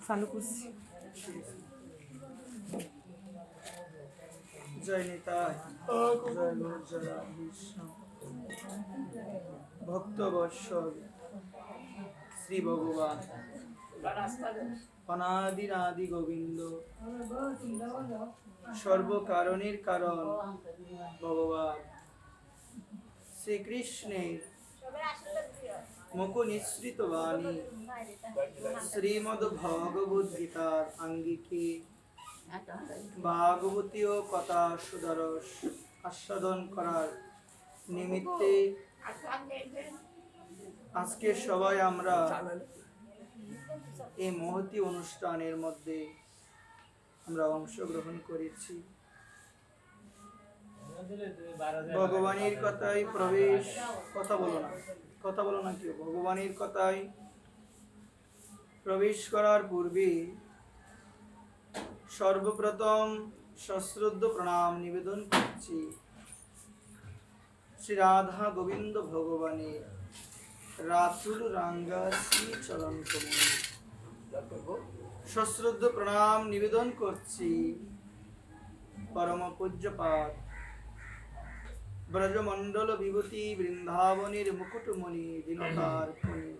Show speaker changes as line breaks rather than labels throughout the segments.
চালু করছি। জয় নিতাই, জয় গুরু, জয় রাধেশ্যাম। ভক্তবৎসল শ্রী ভগবান অনাদিনাদি গোবিন্দ, সর্বকারণের কারণ ভগবান শ্রীকৃষ্ণের মুখ নিঃসৃত বাণী শ্রীমদ্ ভগবদ গীতার আঙ্গিকে ভাগবতীয় কথা সুদরস আস্বাদন করার নিমিত্তে আজকে সবাই আমরা এই মহতী অনুষ্ঠানের মধ্যে আমরা অংশগ্রহণ করেছি। ভগবানের কথায় প্রবেশ, কথা বলো না কেউ। ভগবানের কথায় প্রবেশ করার পূর্বে সর্বপ্রথম সশ্রদ্ধ প্রণাম নিবেদন করছি শ্রী রাধা গোবিন্দ ভগবানের রাতুল রাঙ্গা শ্রী চরণ কমলে সশ্রদ্ধ প্রণাম নিবেদন করছি পরম পূজ্যপাদ ব্রজমণ্ডল বিভূতি বৃন্দাবনের মুকুটমণি দীনতার ফণি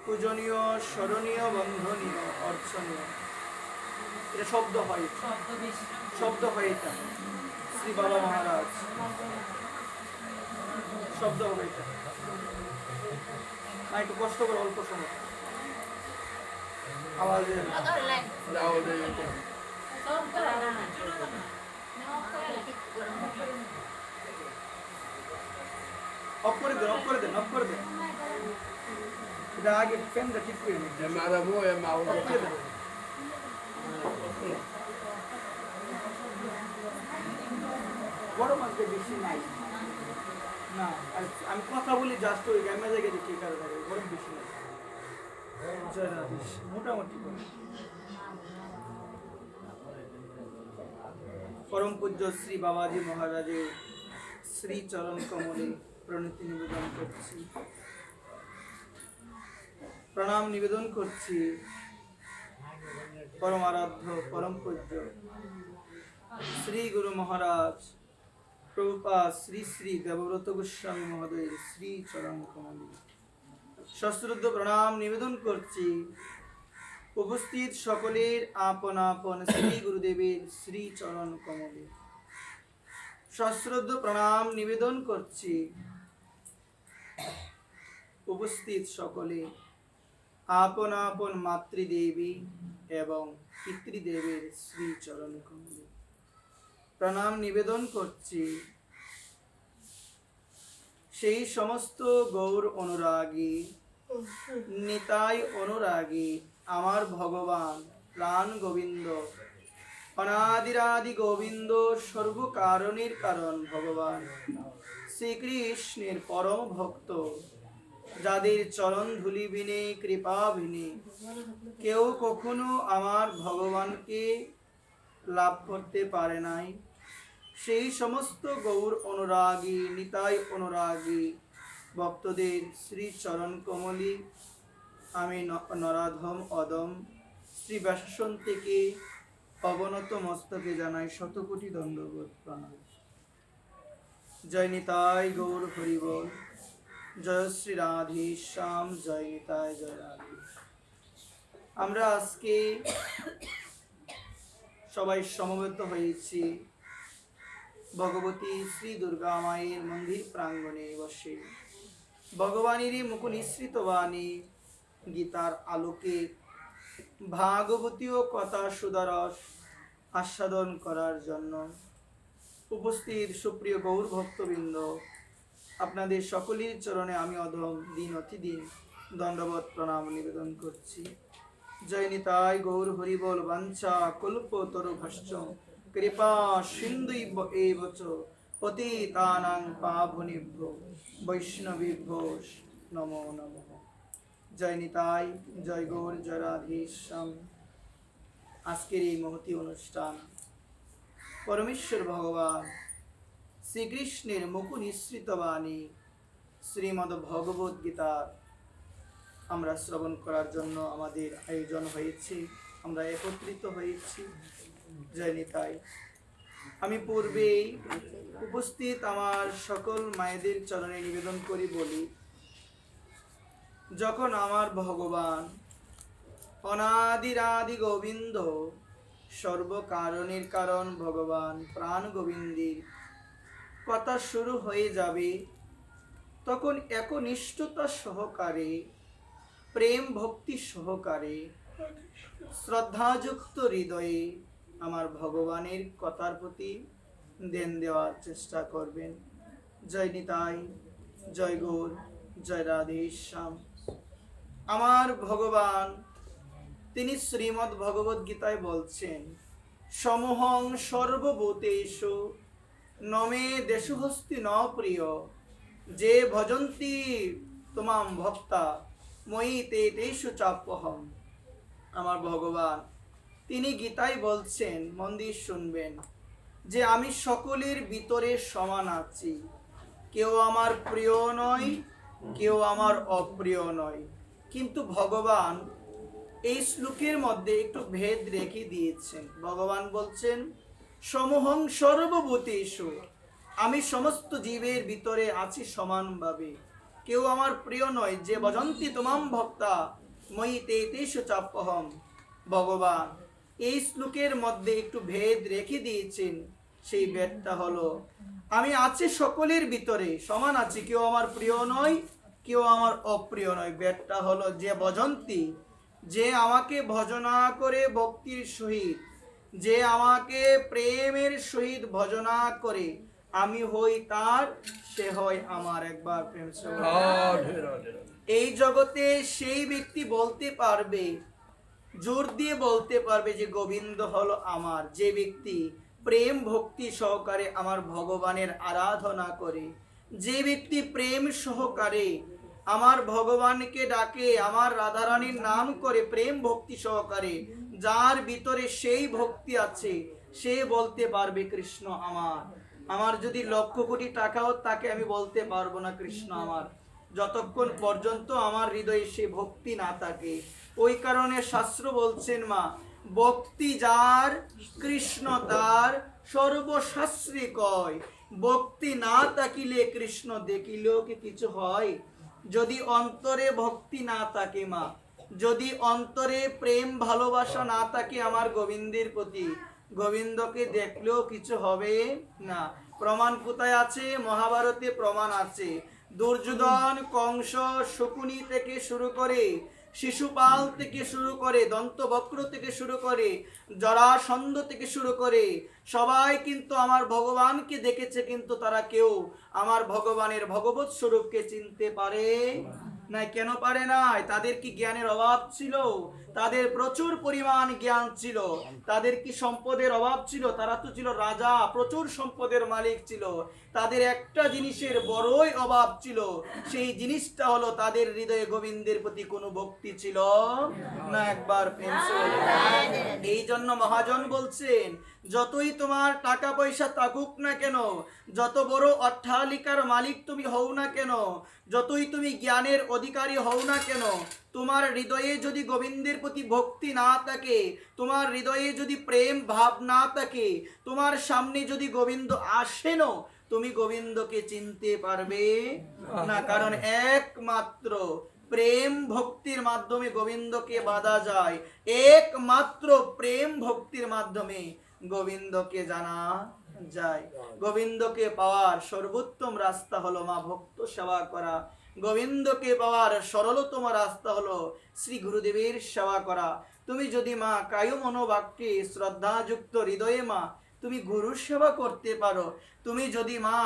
পূজনীয় স্মরণীয় বন্ধনীয় অর্চনীয়, এটা শব্দ হয় এটা শ্রী বাবা মহারাজ শব্দ হবে এটা না, একটু কষ্ট করে অল্প সময় আওয়াজে অফ করে দেন এটা আগে ফ্যানটা ঠিক করে নিন। বড় মাঝে বেশি নাই না, আমি কথা বলি জাস্ট ওই গ্যামে জায়গায় দেখি কারণে গরম বেশি নাই, মোটামুটি পরম পূজ্য শ্রী বাবাজি মহারাজের শ্রী চরণ কমলে প্রণতি নিবেদন করছি, প্রণাম নিবেদন করছি পরম আরাধ্য পরম পূজ্য শ্রী গুরু মহারাজ প্রভুপাদ শ্রী শ্রী দেবব্রত গোস্বামী মহোদয়ের শ্রী চরণ কমলে সশ্রদ্ধ প্রণাম নিবেদন করছি উপস্থিত সকলের আপন আপন শ্রী গুরুদেবের শ্রী চরণ কমলে সশ্রদ্ধ প্রণাম নিবেদন করছি উপস্থিত সকলে আপন আপন মাতৃদেবী এবং পিতৃদেবের শ্রী চরণ কমলে প্রণাম নিবেদন করছি সেই সমস্ত গৌর অনুরাগী নিতাই অনুরাগী আমার ভগবান প্রাণ গোবিন্দ অনাদিরাদি গোবিন্দ সর্বকারণের কারণ ভগবান শ্রীকৃষ্ণের পরম ভক্ত, যাদের চরণ ধুলি বিনে কৃপা বিনে কেউ কখনো আমার ভগবানকে লাভ করতে পারে নাই, সেই সমস্ত গৌর অনুরাগী নিতাই অনুরাগী ভক্তদের শ্রী চরণ কমলি আমি নরাধম অদম শ্রী ব্যাসাসন থেকে অবনত মস্তকে জানাই শতকোটি দণ্ডবোধ প্রণাম। জয় নিতাই গৌর হরিবল, জয় শ্রী রাধেশ্যাম, জয় নিতাই জয় রাধে। আমরা আজকে সবাই সমবেত হয়েছি ভগবতী শ্রী দুর্গা মায়ের মন্দির প্রাঙ্গণে বসে ভগবানেরই মুখ নিঃসৃত বাণী গীতার আলোকে ভাগবতীয় কথা সুদরস আস্বাদন করার জন্য। উপস্থিত সুপ্রিয় গৌর ভক্তবৃন্দ, আপনাদের সকলের চরণে আমি অধম দিন অতিদিন দণ্ডবত প্রণাম নিবেদন করছি। জয় নিতাই গৌর হরিবল, বাঞ্ছা কল্প তরুভশ্চ কৃপা সিন্ধুইব এবচ পতিতানাং পাবনেভ্যো বৈষ্ণবেভ্যো নমো নমঃ। জয় নিতাই, জয় গৌর, জয় রাধেশ্যাম। আজকের এই মহতী অনুষ্ঠান পরমেশ্বর ভগবান শ্রীকৃষ্ণের মুখ নিঃসৃত বাণী শ্রীমদ্ ভগবত গীতা আমরা শ্রবণ করার জন্য আমাদের আয়োজন হয়েছে, আমরা একত্রিত হয়েছি। জয় নিতাই। আমি পূর্বেই উপস্থিত আমার সকল মায়েদের চরণে নিবেদন করি বলি, যখন আমার ভগবান অনাদিরাদি গোবিন্দ, সর্বকারণের কারণ ভগবান প্রাণ গোবিন্দের কথা শুরু হয়ে যাবে, তখন একনিষ্ঠতা সহকারে, প্রেম ভক্তি সহকারে, শ্রদ্ধাযুক্ত হৃদয়ে আমার ভগবানের কথার প্রতি ধ্যান দেওয়ার চেষ্টা করবেন। জয় নিতাই, জয় গৌর, জয় রাধে শ্যাম। আমার ভগবান তিনি শ্রীমদ্ ভগবত গীতায় বলছেন, সমহং সর্বভূতেষু নমে দেশহস্তি ন প্রিয়, যে ভজন্তি তোমাম ভক্তা ময়ি তে তেষু চাপ্যহম। আমার ভগবান তিনি গীতায় বলছেন, মন দিয়ে শুনবেন, যে আমি সকলের ভিতরে সমান আছি, কেউ আমার প্রিয় নয়, কেউ আমার অপ্রিয় নয়। কিন্তু ভগবান এই শ্লোকের মধ্যে একটু ভেদ রেখে দিয়েছেন। ভগবান বলছেন, সমহং সর্বভূতেষু, আমি সমস্ত জীবের ভিতরে আছি সমানভাবে, কেউ আমার প্রিয় নয়। যে ভজন্তি তোমাম ভক্তা ময়ি তে তেষু চাপ্যহম। ভগবান এই শ্লোকের মধ্যে একটু ভেদ রেখে দিয়েছেন। সেই ভেদটা হলো, আমি আছি সকলের ভিতরে সমান আছি, কেউ আমার প্রিয় নয়, কেউ আমার অপ্রিয় নয়। ভেদটা হলো, যে ভজন্তি, যে আমাকে ভজনা করে ভক্তির সহিত, যে আমাকে প্রেমের সহিত ভজনা করে আমি হই তার, সে হয় আমার। একবার প্রেম সে। এই জগতে সেই ব্যক্তি বলতে পারবে, জোর দিয়ে বলতে পারবে যে গোবিন্দ হলো আমার, যে ব্যক্তি প্রেম ভক্তি সহকারে আমার ভগবানের আরাধনা করে, যে ব্যক্তি প্রেম সহকারে আমার ভগবানকে ডাকে, আমার রাধারানীর নাম করে প্রেম ভক্তি সহকারে, যার ভিতরে সেই ভক্তি আছে, সে বলতে পারবে কৃষ্ণ আমার। আমার যদি লক্ষ কোটি টাকাও তাকে, আমি বলতে পারবো না কৃষ্ণ আমার, যতক্ষণ পর্যন্ত আমার হৃদয়ে সে ভক্তি না থাকে। ওই কারণে শাস্ত্র বলছেন, মা ভক্তি যার কৃষ্ণ তার সর্বশাস্ত্রে কয়, ভক্তি না থাকিলে কৃষ্ণ দেখিলেও কি কিছু হয়? যদি অন্তরে ভক্তি না থাকে মা, যদি অন্তরে প্রেম ভালোবাসা না থাকে আমার গোবিন্দের প্রতি, গোবিন্দকে দেখলেও কিছু হবে না। প্রমাণ কোথায় আছে? মহাভারতে প্রমাণ আছে। দুর্যোধন, কংস, শকুনি থেকে শুরু করে, শিশুপাল থেকে শুরু করে, দন্তবক্র থেকে শুরু করে, জরাসন্ধ থেকে শুরু করে, সবাই কিন্তু আমার ভগবানকে দেখেছে, কিন্তু তারা কেউ আমার ভগবানের ভগবত স্বরূপকে চিনতে পারে না। কেন পারে নাই? তাদের কি জ্ঞানের অভাব ছিল? তাদের প্রচুর পরিমাণ জ্ঞান ছিল। তাদের কি সম্পদের অভাব ছিল? তারা তো ছিল রাজা, প্রচুর সম্পদের মালিক ছিল। তাদের একটা জিনিসের বড়ই অভাব ছিল, সেই জিনিসটা হলো তাদের হৃদয়ে গোবিন্দের প্রতি কোনো ভক্তি ছিল না। একবার এই জন্য মহাজন বলছেন, যতই তোমার টাকা পয়সা থাকুক না কেন, যত বড় অট্টালিকার মালিক তুমি হও না কেন, যতই তুমি জ্ঞানের অধিকারী হও না কেন, তোমার হৃদয়ে যদি গোবিন্দের প্রতি ভক্তি না থাকে, তোমার হৃদয়ে যদি প্রেম ভাব না থাকে, তোমার সামনে যদি গোবিন্দ আসেন, তুমি গোবিন্দকে চিনতে পারবে না। কারণ একমাত্র প্রেম ভক্তির মাধ্যমে গোবিন্দকে বাঁধা যায়, একমাত্র প্রেম ভক্তির মাধ্যমে গোবিন্দকে জানা যায়। গোবিন্দকে পাওয়ার সর্বোত্তম রাস্তা হলো মা ভক্ত সেবা করা। গোবিন্দকে পাওয়ার সরলতম রাস্তা হলো শ্রী গুরুদেবের সেবা করা। তুমি যদি মা কায় মনোবাক্যে শ্রদ্ধাযুক্ত হৃদয়ে মা তুমি গুরু সেবা করতে পারো, তুমি যদি মা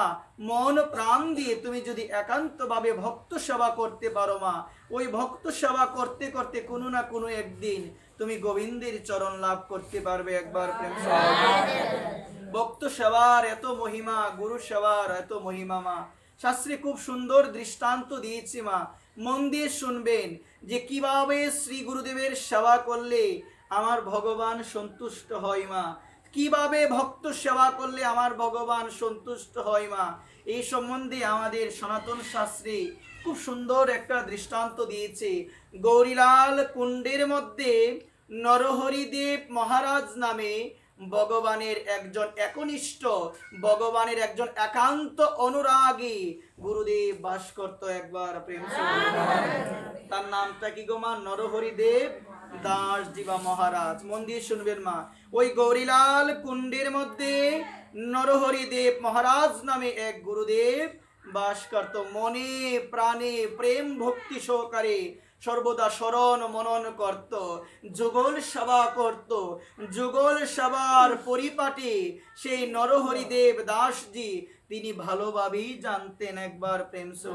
মন প্রাণ দিয়ে তুমি যদি একান্তভাবে ভক্ত সেবা করতে পারো মা, ওই ভক্ত সেবা করতে করতে কোনো না কোনো একদিন তুমি গোবিন্দের চরণ লাভ করতে পারবে। একবার প্রেম। ভক্ত সেবার এত মহিমা, গুরু সেবার এত মহিমা মা শাস্ত্রে খুব সুন্দর দৃষ্টান্ত দিয়েছি মা, মন দিয়ে শুনবেন যে কিভাবে শ্রী গুরুদেবের সেবা করলে আমার ভগবান সন্তুষ্ট হয় মা। কিভাবে ভক্ত সেবা করলে আমার ভগবান সন্তুষ্ট হয় মা, এই সম্বন্ধে আমাদের সনাতন শাস্ত্রে খুব সুন্দর একটা দৃষ্টান্ত দিয়েছে। গৌরীলাল কুণ্ডের মধ্যে নরহরিদেব মহারাজ নামে ভগবানের একজন একনিষ্ঠ, ভগবানের একজন একান্ত অনুরাগী গুরুদেব বাস করত। একবার প্রেম সে তার নামটা কি গো মা? নরহরিদেব দাস জীবা মহারাজ। মন দিয়ে শুনবেন মা, ওই গৌরীলাল কুণ্ডের মধ্যে নরহরিদেব মহারাজ নামে এক গুরুদেব বাস করত। মনে প্রাণে প্রেম ভক্তি সহকারে সর্বদা স্মরণ মনন করত, যুগল সেবা করত। যুগল সেবার পরিপাটি সেই নরহরিদেব দাসজি তিনি ভালোভাবেই জানতেন। একবার প্রেম সে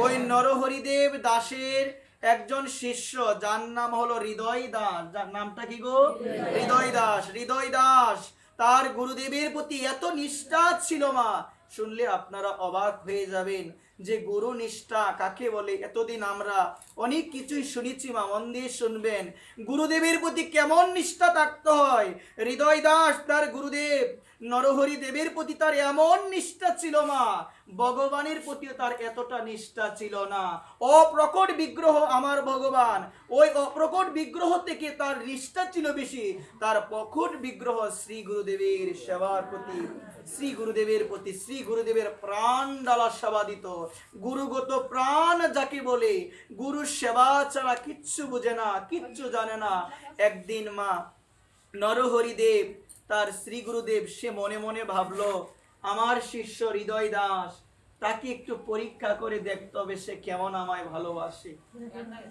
ওই নরহরিদেব দাসের একজন শিষ্য যার নাম হলো হৃদয় দাস। যার নামটা কি গো? হৃদয় দাস। হৃদয় দাস তার গুরুদেবের প্রতি এত নিষ্ঠা ছিল মা, শুনলে আপনারা অবাক হয়ে যাবেন যে গুরু নিষ্ঠা কাকে বলে। এতদিন আমরা অনেক কিছুই শুনেছি মা, মন দিয়ে শুনবেন গুরুদেবের প্রতি কেমন নিষ্ঠা থাকতে হয়। হৃদয় দাস তার গুরুদেব নরহরি দেবের প্রতি তার এমন নিষ্ঠা ছিল মা, ভগবানের প্রতিও তার এতটা নিষ্ঠা ছিল না। অপ্রকট বিগ্রহ আমার ভগবান, ওই অপ্রকট বিগ্রহ থেকে তার নিষ্ঠা ছিল বেশি। তার প্রকট বিগ্রহ শ্রী গুরুদেবের সেবার প্রতি, শ্রী গুরুদেবের প্রতি শ্রী গুরুদেবের প্রাণ ডালা সেবা দিত। গুরুগত প্রাণ যাকে বলে, গুরু সেবা ছাড়া কিচ্ছু বুঝে না, কিচ্ছু জানে না। একদিন মা নরহরিদেব তার শ্রী গুরুদেব সে মনে মনে ভাবলো আমার শিষ্য হৃদয় দাস, তাকে একটু পরীক্ষা করে দেখতে হবে সে কেমন আমায় ভালোবাসে।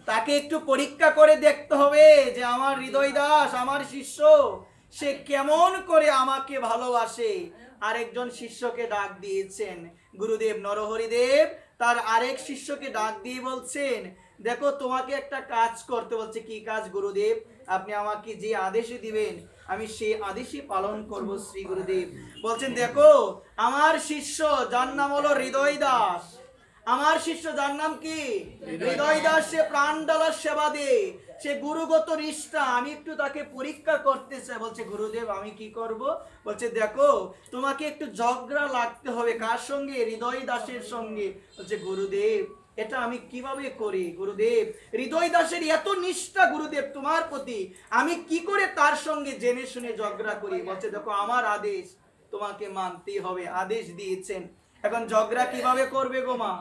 তাকে একটু পরীক্ষা করে দেখতে হবে যে আমার হৃদয় দাস আমার শিষ্য সে কেমন করে আমাকে ভালোবাসে। আরেকজন শিষ্যকে ডাক দিয়েছেন গুরুদেব নরহরিদেব, তার আরেক শিষ্যকে ডাক দিয়ে বলছেন দেখো তোমাকে একটা কাজ করতে বলছে। কি কাজ গুরুদেব? আপনি আমাকে যে আদেশ দিবেন আমি সেই আদেশই পালন করব। শ্রী গুরুদেব বলছেন দেখো আমার শিষ্য যার নাম হলো হৃদয় দাস, আমার শিষ্য যার নাম কি হৃদয় দাস, সে প্রাণ ডালার সেবা দে, সে গুরুগত নিষ্ঠা, আমি একটু তাকে পরীক্ষা করতে চাই। বলছে গুরুদেব আমি কি করব? বলছে দেখো তোমাকে একটু ঝগড়া লাগতে হবে। কার সঙ্গে? হৃদয় দাসের সঙ্গে। বলছে গুরুদেব এটা আমি কিভাবে করি? গুরুদেব হৃদয় দাসের এত নিষ্ঠা গুরুদেব তোমার প্রতি, আমি কি করে তার সঙ্গে জেনে শুনে ঝগড়া করি? বলছে দেখো আমার আদেশ তোমাকে মানতেই হবে। আদেশ দিয়েছেন, এখন ঝগড়া কিভাবে করবে গো মা?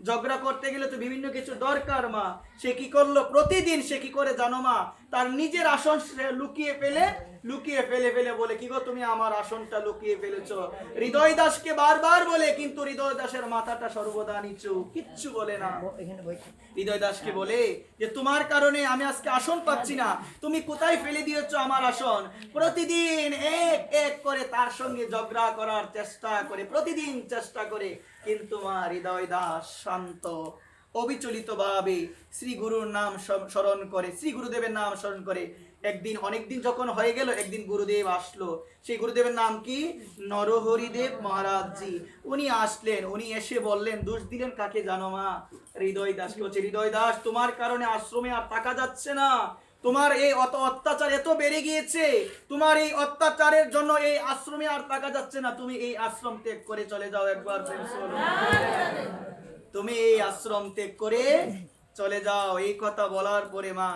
ঝগড়া করতে গেলে তো বিভিন্ন কিছু দরকার মা। সে কি করলো? প্রতিদিন সে কি করে জানো মা? তার নিজের আসন লুকিয়ে ফেলে বলে কি গো তুমি আমার আসনটা লুকিয়ে ফেলেছো। হৃদয় দাসকে বারবার বলে, কিন্তু হৃদয় দাসের মাথাটা সর্বদা নিচু, কিচ্ছু বলে না। হৃদয় দাসকে বলে যে তোমার কারণে আমি আজকে আসন পাচ্ছি না, তুমি কোথায় ফেলে দিয়েছো আমার আসন। প্রতিদিন এক এক করে তার সঙ্গে ঝগড়া করার চেষ্টা করে, প্রতিদিন চেষ্টা করে, কিন্তু মা হৃদয় দাস শান্ত অবিচলিত ভাবে শ্রী গুরুর নাম স্মরণ করে, শ্রী গুরুদেবের নাম স্মরণ করে। একদিন অনেকদিন যখন হয়ে গেল, একদিন গুরুদেব আসলো। সেই গুরুদেবের নাম কি? নরহরিদেব মহারাজজি। উনি আসলেন, উনি এসে বললেন, দোষ দিলেন কাকে জানো মা? হৃদয় দাসকে। বলছে হৃদয় দাস তোমার কারণে আশ্রমে আর থাকা যাচ্ছে না, তোমার এই অত্যাচার এত বেড়ে গিয়েছে, তোমার এই অত্যাচারের জন্য এই আশ্রমে আর থাকা যাচ্ছে না, তুমি এই আশ্রম ত্যাগ করে চলে যাও। একবার তুমি এই আশ্রম ত্যাগ করে চলে যাও। এই কথা বলার পরে মা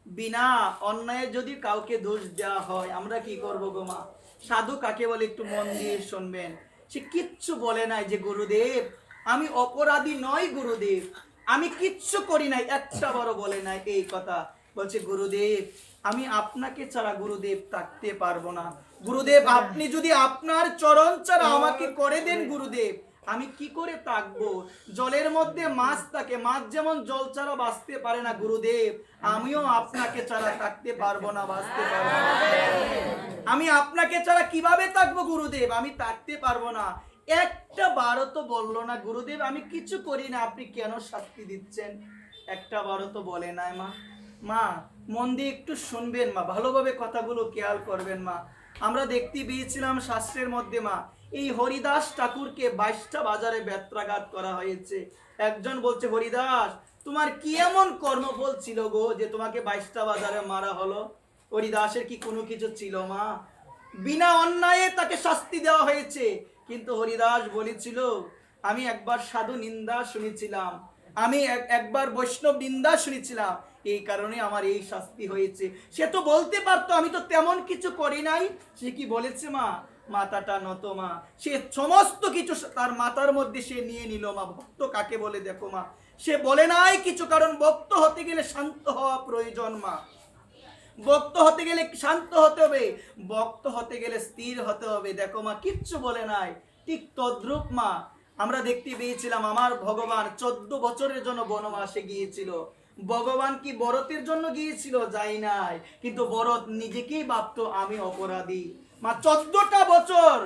বিনা অন্যায় যদি কাউকে দোষ দেওয়া হয় আমরা কি করবো গো মা? সাধু কাকে বলে একটু মন দিয়ে শুনবেন। সে কিচ্ছু বলে নাই যে গুরুদেব আমি অপরাধী নই, গুরুদেব আমি কিচ্ছু করি নাই, একটা বড় বলে নাই এই কথা। বলছে গুরুদেব আমি আপনাকে ছাড়া গুরুদেব থাকতে পারবো না। গুরুদেব আপনি যদি আপনার চরণ ছাড়া আমাকে করে দেন গুরুদেব আমি কি করে থাকবো? জলের মধ্যে মাছ থাকে, মাছ যেমন জল ছাড়া বাঁচতে পারে না গুরুদেব, আমিও আপনাকে ছাড়া থাকতে পারবো না, বাঁচতে পারবো না। আমি আপনাকে ছাড়া কিভাবে থাকবো গুরুদেব? আমি থাকতে পারবো না। একটা বারও তো বললো না গুরুদেব আমি কিছু করি না, আপনি কেন শাস্তি দিচ্ছেন? একটা বারও তো বলে নাই মা। মা মন দিয়ে একটু শুনবেন মা, ভালোভাবে কথাগুলো খেয়াল করবেন মা। আমরা দেখতে পেয়েছিলাম শাস্ত্রের মধ্যে মা এই হরিদাস ঠাকুরকে 22টা বাজারে বেত্রাঘাত করা হয়েছে। একজন বলছে হরিদাস তোমার কি এমন কর্মফল ছিল গো যে তোমাকে 22টা বাজারে মারা হলো? হরিদাসের কি কোনো কিছু ছিল মা? বিনা অন্যায়ে তাকে শাস্তি দেওয়া হয়েছে। কিন্তু হরিদাস বলেছিল, আমি একবার সাধু নিন্দা শুনেছিলাম, আমি একবার বৈষ্ণব নিন্দা শুনেছিলাম, এই কারণে আমার এই শাস্তি হয়েছে। সে তো বলতে পারতো আমি তো তেমন কিছু করি নাই। সে কি বলেছে মা? মাথাটা নত মা। সে সমস্ত কিছু তার মাথার মধ্যে সে নিয়ে নিল মা। ভক্ত কাকে বলে দেখো মা। সে বলে নাই কিছু, কারণ ভক্ত হতে গেলে শান্ত হওয়া প্রয়োজন মা। ভক্ত হতে গেলে শান্ত হতে হবে, ভক্ত হতে গেলে স্থির হতে হবে। দেখো মা, কিচ্ছু বলে নাই। ঠিক তদ্রূপ মা, আমরা দেখতে পেয়েছিলাম আমার ভগবান 14 বছরের জন্য বনবাসে গিয়েছিল। ভগবান কি বরতের জন্য গিয়েছিল? যাই নাই। কিন্তু বরত নিজেকেই ভাবতো আমি অপরাধী। মা 14টা বছর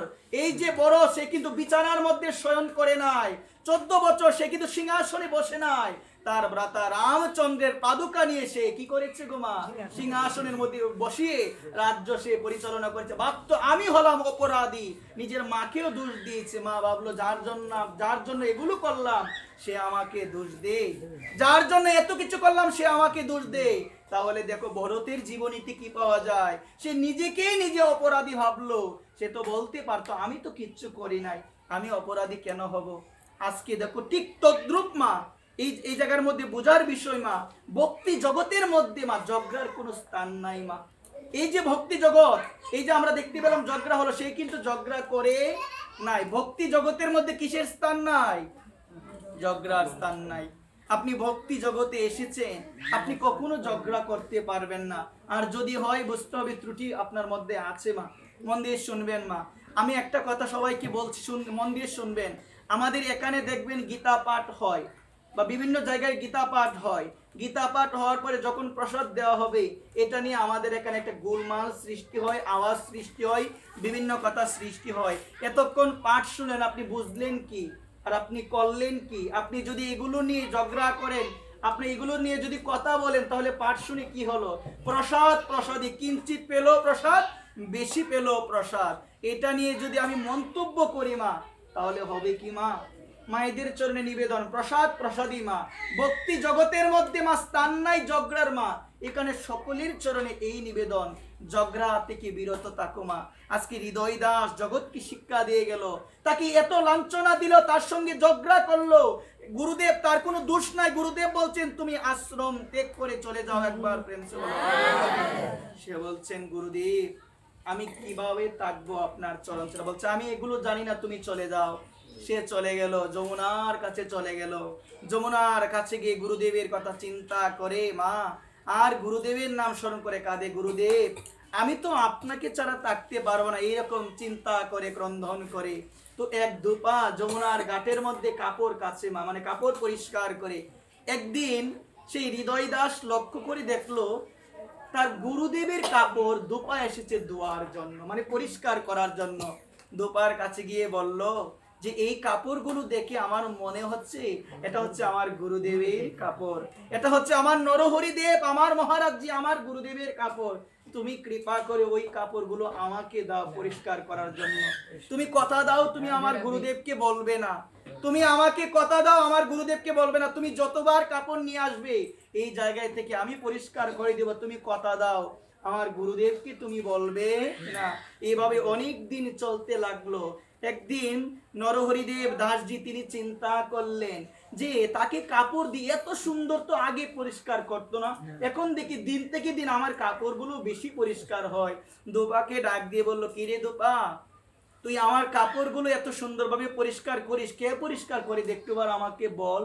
এই যে বড়, সে কিন্তু বিছানার মধ্যে শয়ন করে নাই। 14 বছর সে কিন্তু সিংহাসনে বসে নাই। তার ভ্রাতা রামচন্দ্রের পাদুকা নিয়ে সে কি করেছে গো মা? সিংহাসনের মধ্যে বসিয়ে রাজ্য সে পরিচালনা করেছে। ভাবতো আমি হলাম অপরাধী। নিজের মাকেও দোষ দিয়েছে। মা ভাবলো যার জন্য এগুলো করলাম সে আমাকে দোষ দেয়, যার জন্য এত কিছু করলাম সে আমাকে দোষ দেয়। তাহলে দেখো ভরতের জীবনীতে কি পাওয়া যায়? সে নিজেকেই নিজে অপরাধী ভাবলো। সে তো বলতে পারতো আমি তো কিচ্ছু করি নাই, আমি অপরাধী কেন হব? আজকে দেখো ঠিক তদ্রূপ মা, এই জায়গার মধ্যে বোঝার বিষয় মা, ভক্তি জগতের মধ্যে মা ঝগড়ার কোনো স্থান নাই মা। এই যে ভক্তি জগৎ, এই যে আমরা দেখতে পেলাম ঝগড়া হলো, সে কিন্তু ঝগড়া করে নাই। ভক্তি জগতের মধ্যে কিসের স্থান নাই? ঝগড়ার স্থান নাই। আপনি ভক্তি জগতে এসেছেন, আপনি কখনো ঝগড়া করতে পারবেন না। আর যদি হয় বুঝতে হবে ত্রুটি আপনার মধ্যে আছে মা। মন দিয়ে শুনবেন মা, আমি একটা কথা সবাইকে বলছি, মন দিয়ে শুনবেন। আমাদের এখানে দেখবেন গীতা পাঠ হয় বা বিভিন্ন জায়গায় গীতা পাঠ হয়। গীতা পাঠ হওয়ার পরে যখন প্রসাদ দেওয়া হবে, এটা নিয়ে আমাদের এখানে একটা গোলমাল সৃষ্টি হয়, আওয়াজ সৃষ্টি হয়, বিভিন্ন কথা সৃষ্টি হয়। এতক্ষণ পাঠ শুনেন, আপনি বুঝলেন কি আর আপনি করলেন কি? আপনি যদি এগুলো নিয়ে ঝগড়া করেন, আপনি এগুলো নিয়ে যদি কথা বলেন, তাহলে পাঠ শুনে কি হলো? প্রসাদ প্রসাদী, কিঞ্চিত পেলো প্রসাদ, বেশি পেলো প্রসাদ। এটা নিয়ে যদি আমি মন্তব্য করি মা, তাহলে হবে কি মা? মায়েদের চরণে নিবেদন, প্রসাদ প্রসাদী মা। ভক্তি জগতের মধ্যে মা স্থান নাই ঝগড়ার মা। এখানে সকলের চরণে এই নিবেদন, ঝগড়া থেকে বিরত থাকো মা। আজকে হৃদয় দাস জগৎকে শিক্ষা দিয়ে গেল, তাকে এত লাঞ্ছনা দিল, তার সঙ্গে ঝগড়া করলো। গুরুদেব, তার কোনো দোষ নাই। গুরুদেব বলছেন তুমি আশ্রম ত্যাগ করে চলে যাও। একবার প্রেম সে বলো। সে বলছেন গুরুদেব আমি কিভাবে থাকবো আপনার চরণ ছাড়া? বলছে আমি এগুলো জানি না, তুমি চলে যাও। সে চলে গেল, যমুনার কাছে চলে গেল। যমুনার কাছে গিয়ে গুরুদেবের কথা চিন্তা করে মা, আর গুরুদেবের নাম স্মরণ করে কাঁদে, গুরুদেব আমি তো আপনাকে ছাড়া থাকতে পারবো না, এইরকম চিন্তা করে ক্রন্দন করে। তো এক দুপা যমুনার ঘাটের মধ্যে কাপড় কাছে মা, মানে কাপড় পরিষ্কার করে। একদিন সেই হৃদয় দাস লক্ষ্য করে দেখলো তার গুরুদেবের কাপড় দুপা এসেছে ধোয়ার জন্য, মানে পরিষ্কার করার জন্য। দুপার কাছে গিয়ে বলল যে এই কাপড়গুলো দেখে আমার মনে হচ্ছে এটা হচ্ছে আমার গুরুদেবের কাপড়, এটা হচ্ছে আমার নরহরি দেব, আমার মহারাজজি, আমার গুরুদেবের কাপড়। তুমি কৃপা করে ওই কাপড়গুলো আমাকে দাও পরিষ্কার করার জন্য। তুমি কথা দাও তুমি আমার গুরুদেবকে বলবে না, তুমি আমাকে কথা দাও আমার গুরুদেবকে বলবে না। তুমি যতবার কাপড় নিয়ে আসবে এই জায়গায় থেকে আমি পরিষ্কার করে দেব, তুমি কথা দাও আমার গুরুদেবকে তুমি বলবে না। এইভাবে অনেক দিন চলতে লাগলো। একদিন নরহরিদেব দাসজি তিনি চিন্তা করলেন যে তাকে কাপড় দিয়ে, এত সুন্দর তো আগে পরিষ্কার করতো না, এখন দেখি দিন থেকে দিন আমার কাপড়গুলো বেশি পরিষ্কার হয়। দুপাকে ডাক দিয়ে বলল, কিরে দুপা তুই আমার কাপড়গুলো এত সুন্দরভাবে পরিষ্কার করিস, কে পরিষ্কার করে দেখতে পার আমাকে বল।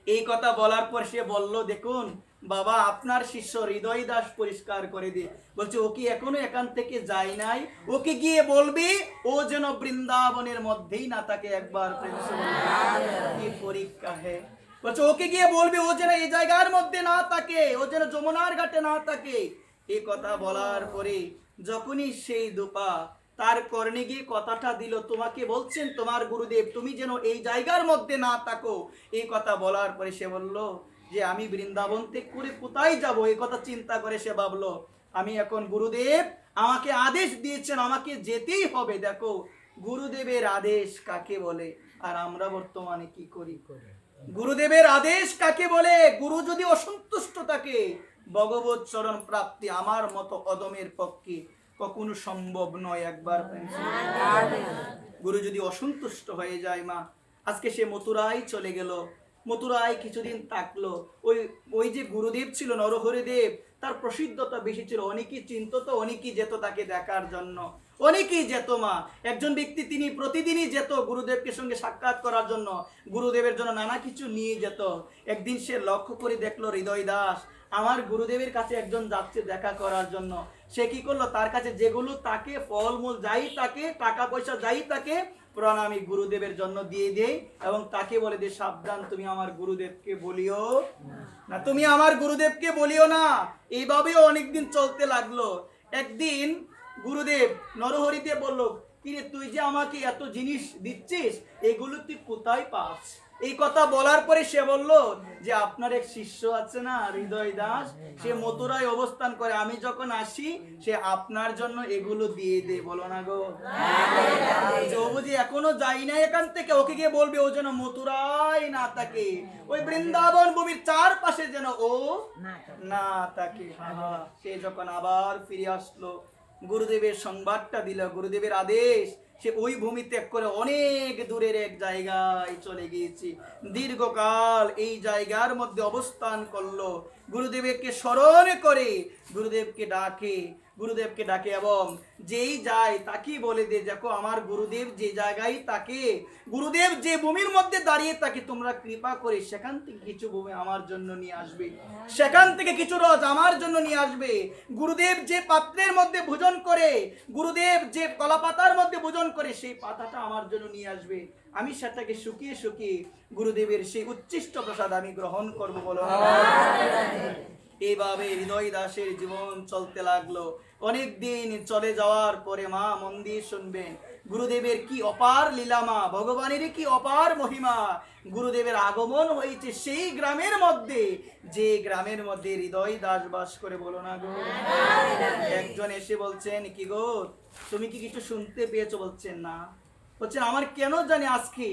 এই কথা বলার পর সে বলল, দেখুন বাবা আপনার শিষ্য হৃদয় দাস পরিষ্কার করে দিয়ে। বলছে ও কি এখনো এখান থেকে যায় নাই? ওকে গিয়ে বলবি ও যেন বৃন্দাবনের মধ্যেই না থাকে। একবার কি পরীক্ষা হে। বলছে ওকে গিয়ে বলবি ও যেন এই জায়গার মধ্যে না থাকে, ও যেন যমুনার ঘাটে না থাকে। এই কথা বলার পরে যখনই সেই দুপা তার কর্ণে গিয়ে কথাটা দিল, তোমাকে বলছেন তোমার গুরুদেব তুমি যেন এই জায়গার মধ্যে না থাকো। এই কথা বলার পরে সে বলল যে আমি বৃন্দাবন ত্যাগ করে কোথায় যাব? এই কথা চিন্তা করে সে ভাবলো আমি এখন গুরুদেব আমাকে আদেশ দিয়েছেন, আমাকে যেতেই হবে। দেখো গুরুদেবের আদেশ কাকে বলে, আর আমরা বর্তমানে কি করি? গুরুদেবের আদেশ কাকে বলে? গুরু যদি অসন্তুষ্ট থাকে ভগবত চরণ প্রাপ্তি আমার মতো অদমের পক্ষে কখনো সম্ভব নয়। একবার গুরু যদি অসন্তুষ্ট হয়ে যায় মা, আজকে সে মথুরায় চলে গেল, মথুরায় কিছুদিন থাকলো। ওই ওই যে গুরুদেব ছিল নরহরিদেব, তার প্রসিদ্ধতা বেশি ছিল, অনেকেই চিনত, তো অনেকেই যেত তাকে দেখার জন্য, অনেকেই যেত মা। একজন ব্যক্তি তিনি প্রতিদিনই যেত গুরুদেবকে সঙ্গে সাক্ষাৎ করার জন্য, গুরুদেবের জন্য নানা কিছু নিয়ে যেত। একদিন সে লক্ষ্য করে দেখলো হৃদয় দাস আমার গুরুদেবের কাছে একজন যাচ্ছে দেখা করার জন্য। সে কি করলো, তার কাছে যেগুলো তাকে ফলমূল যাই তাকে, টাকা পয়সা যাই তাকে, প্রণামী গুরুদেবের জন্য দিয়ে দেই এবং তাকে বলে দে সাবধান তুমি আমার গুরুদেবকে বলিও না, তুমি আমার গুরুদেবকে বলিও না। এইভাবেও অনেকদিন চলতে লাগলো। একদিন গুরুদেব নরহরিদেব বলল, কিরে তুই যে আমাকে এত জিনিস দিচ্ছিস, এগুলো তুই কোথায় পাস? এই কথা বলার পরে সে বলল যে আপনার এক শিষ্য আছে না হৃদয় দাস, সে মথুরায় অবস্থান করে, আমি যখন আসি সে আপনার জন্য এগুলো দিয়ে দে। বলো না গো, ও বুঝি এখনো যাই না এখান থেকে, ওকে গিয়ে বলবে ও যেন মথুরায় না থাকে, ওই বৃন্দাবন ভূমির চারপাশে যেন ও না থাকে। সে যখন আবার ফিরে আসলো, গুরুদেবের সংবাদটা দিল, গুরুদেবের আদেশ, সে ওই ভূমি ত্যাগ করে অনেক দূরের এক জায়গায় চলে গিয়েছে। দীর্ঘকাল এই জায়গার মধ্যে অবস্থান করলো, গুরুদেবকে স্মরণ করে গুরুদেবকে ডাকে এবং যেই যায় তাকে বলে দে, দেখো আমার গুরুদেব যে জায়গায় তাকে, গুরুদেব যে ভূমির মধ্যে দাঁড়িয়ে তাকে তোমরা কৃপা করে সেখান থেকে কিছু ভূমি আমার জন্য নিয়ে আসবে, সেখান থেকে কিছু রস আমার জন্য নিয়ে আসবে। গুরুদেব যে পাত্রের মধ্যে ভোজন করে, গুরুদেব যে কলা পাতার মধ্যে ভোজন করে, সেই পাতাটা আমার জন্য নিয়ে আসবে। আমি সেটাকে শুকিয়ে শুকিয়ে গুরুদেবের সেই উচ্ছিষ্ট প্রসাদ আমি গ্রহণ করবো। বলো এইভাবে হৃদয় দাসের জীবন চলতে লাগলো। অনেক দিন চলে যাওয়ার পরে মা মন দিয়ে শুনবেন, গুরুদেবের কি অপার লীলা মা, ভগবানের কি অপার মহিমা। গুরুদেবের আগমন হয়েছে সেই গ্রামের মধ্যে, যে গ্রামের মধ্যে হৃদয় দাস বাস করে। বলো না গো, একজন এসে বলছেন, কি গো তুমি কি কিছু শুনতে পেয়েছো? বলছেন না। বলছেন আমার কেন জানি আজকে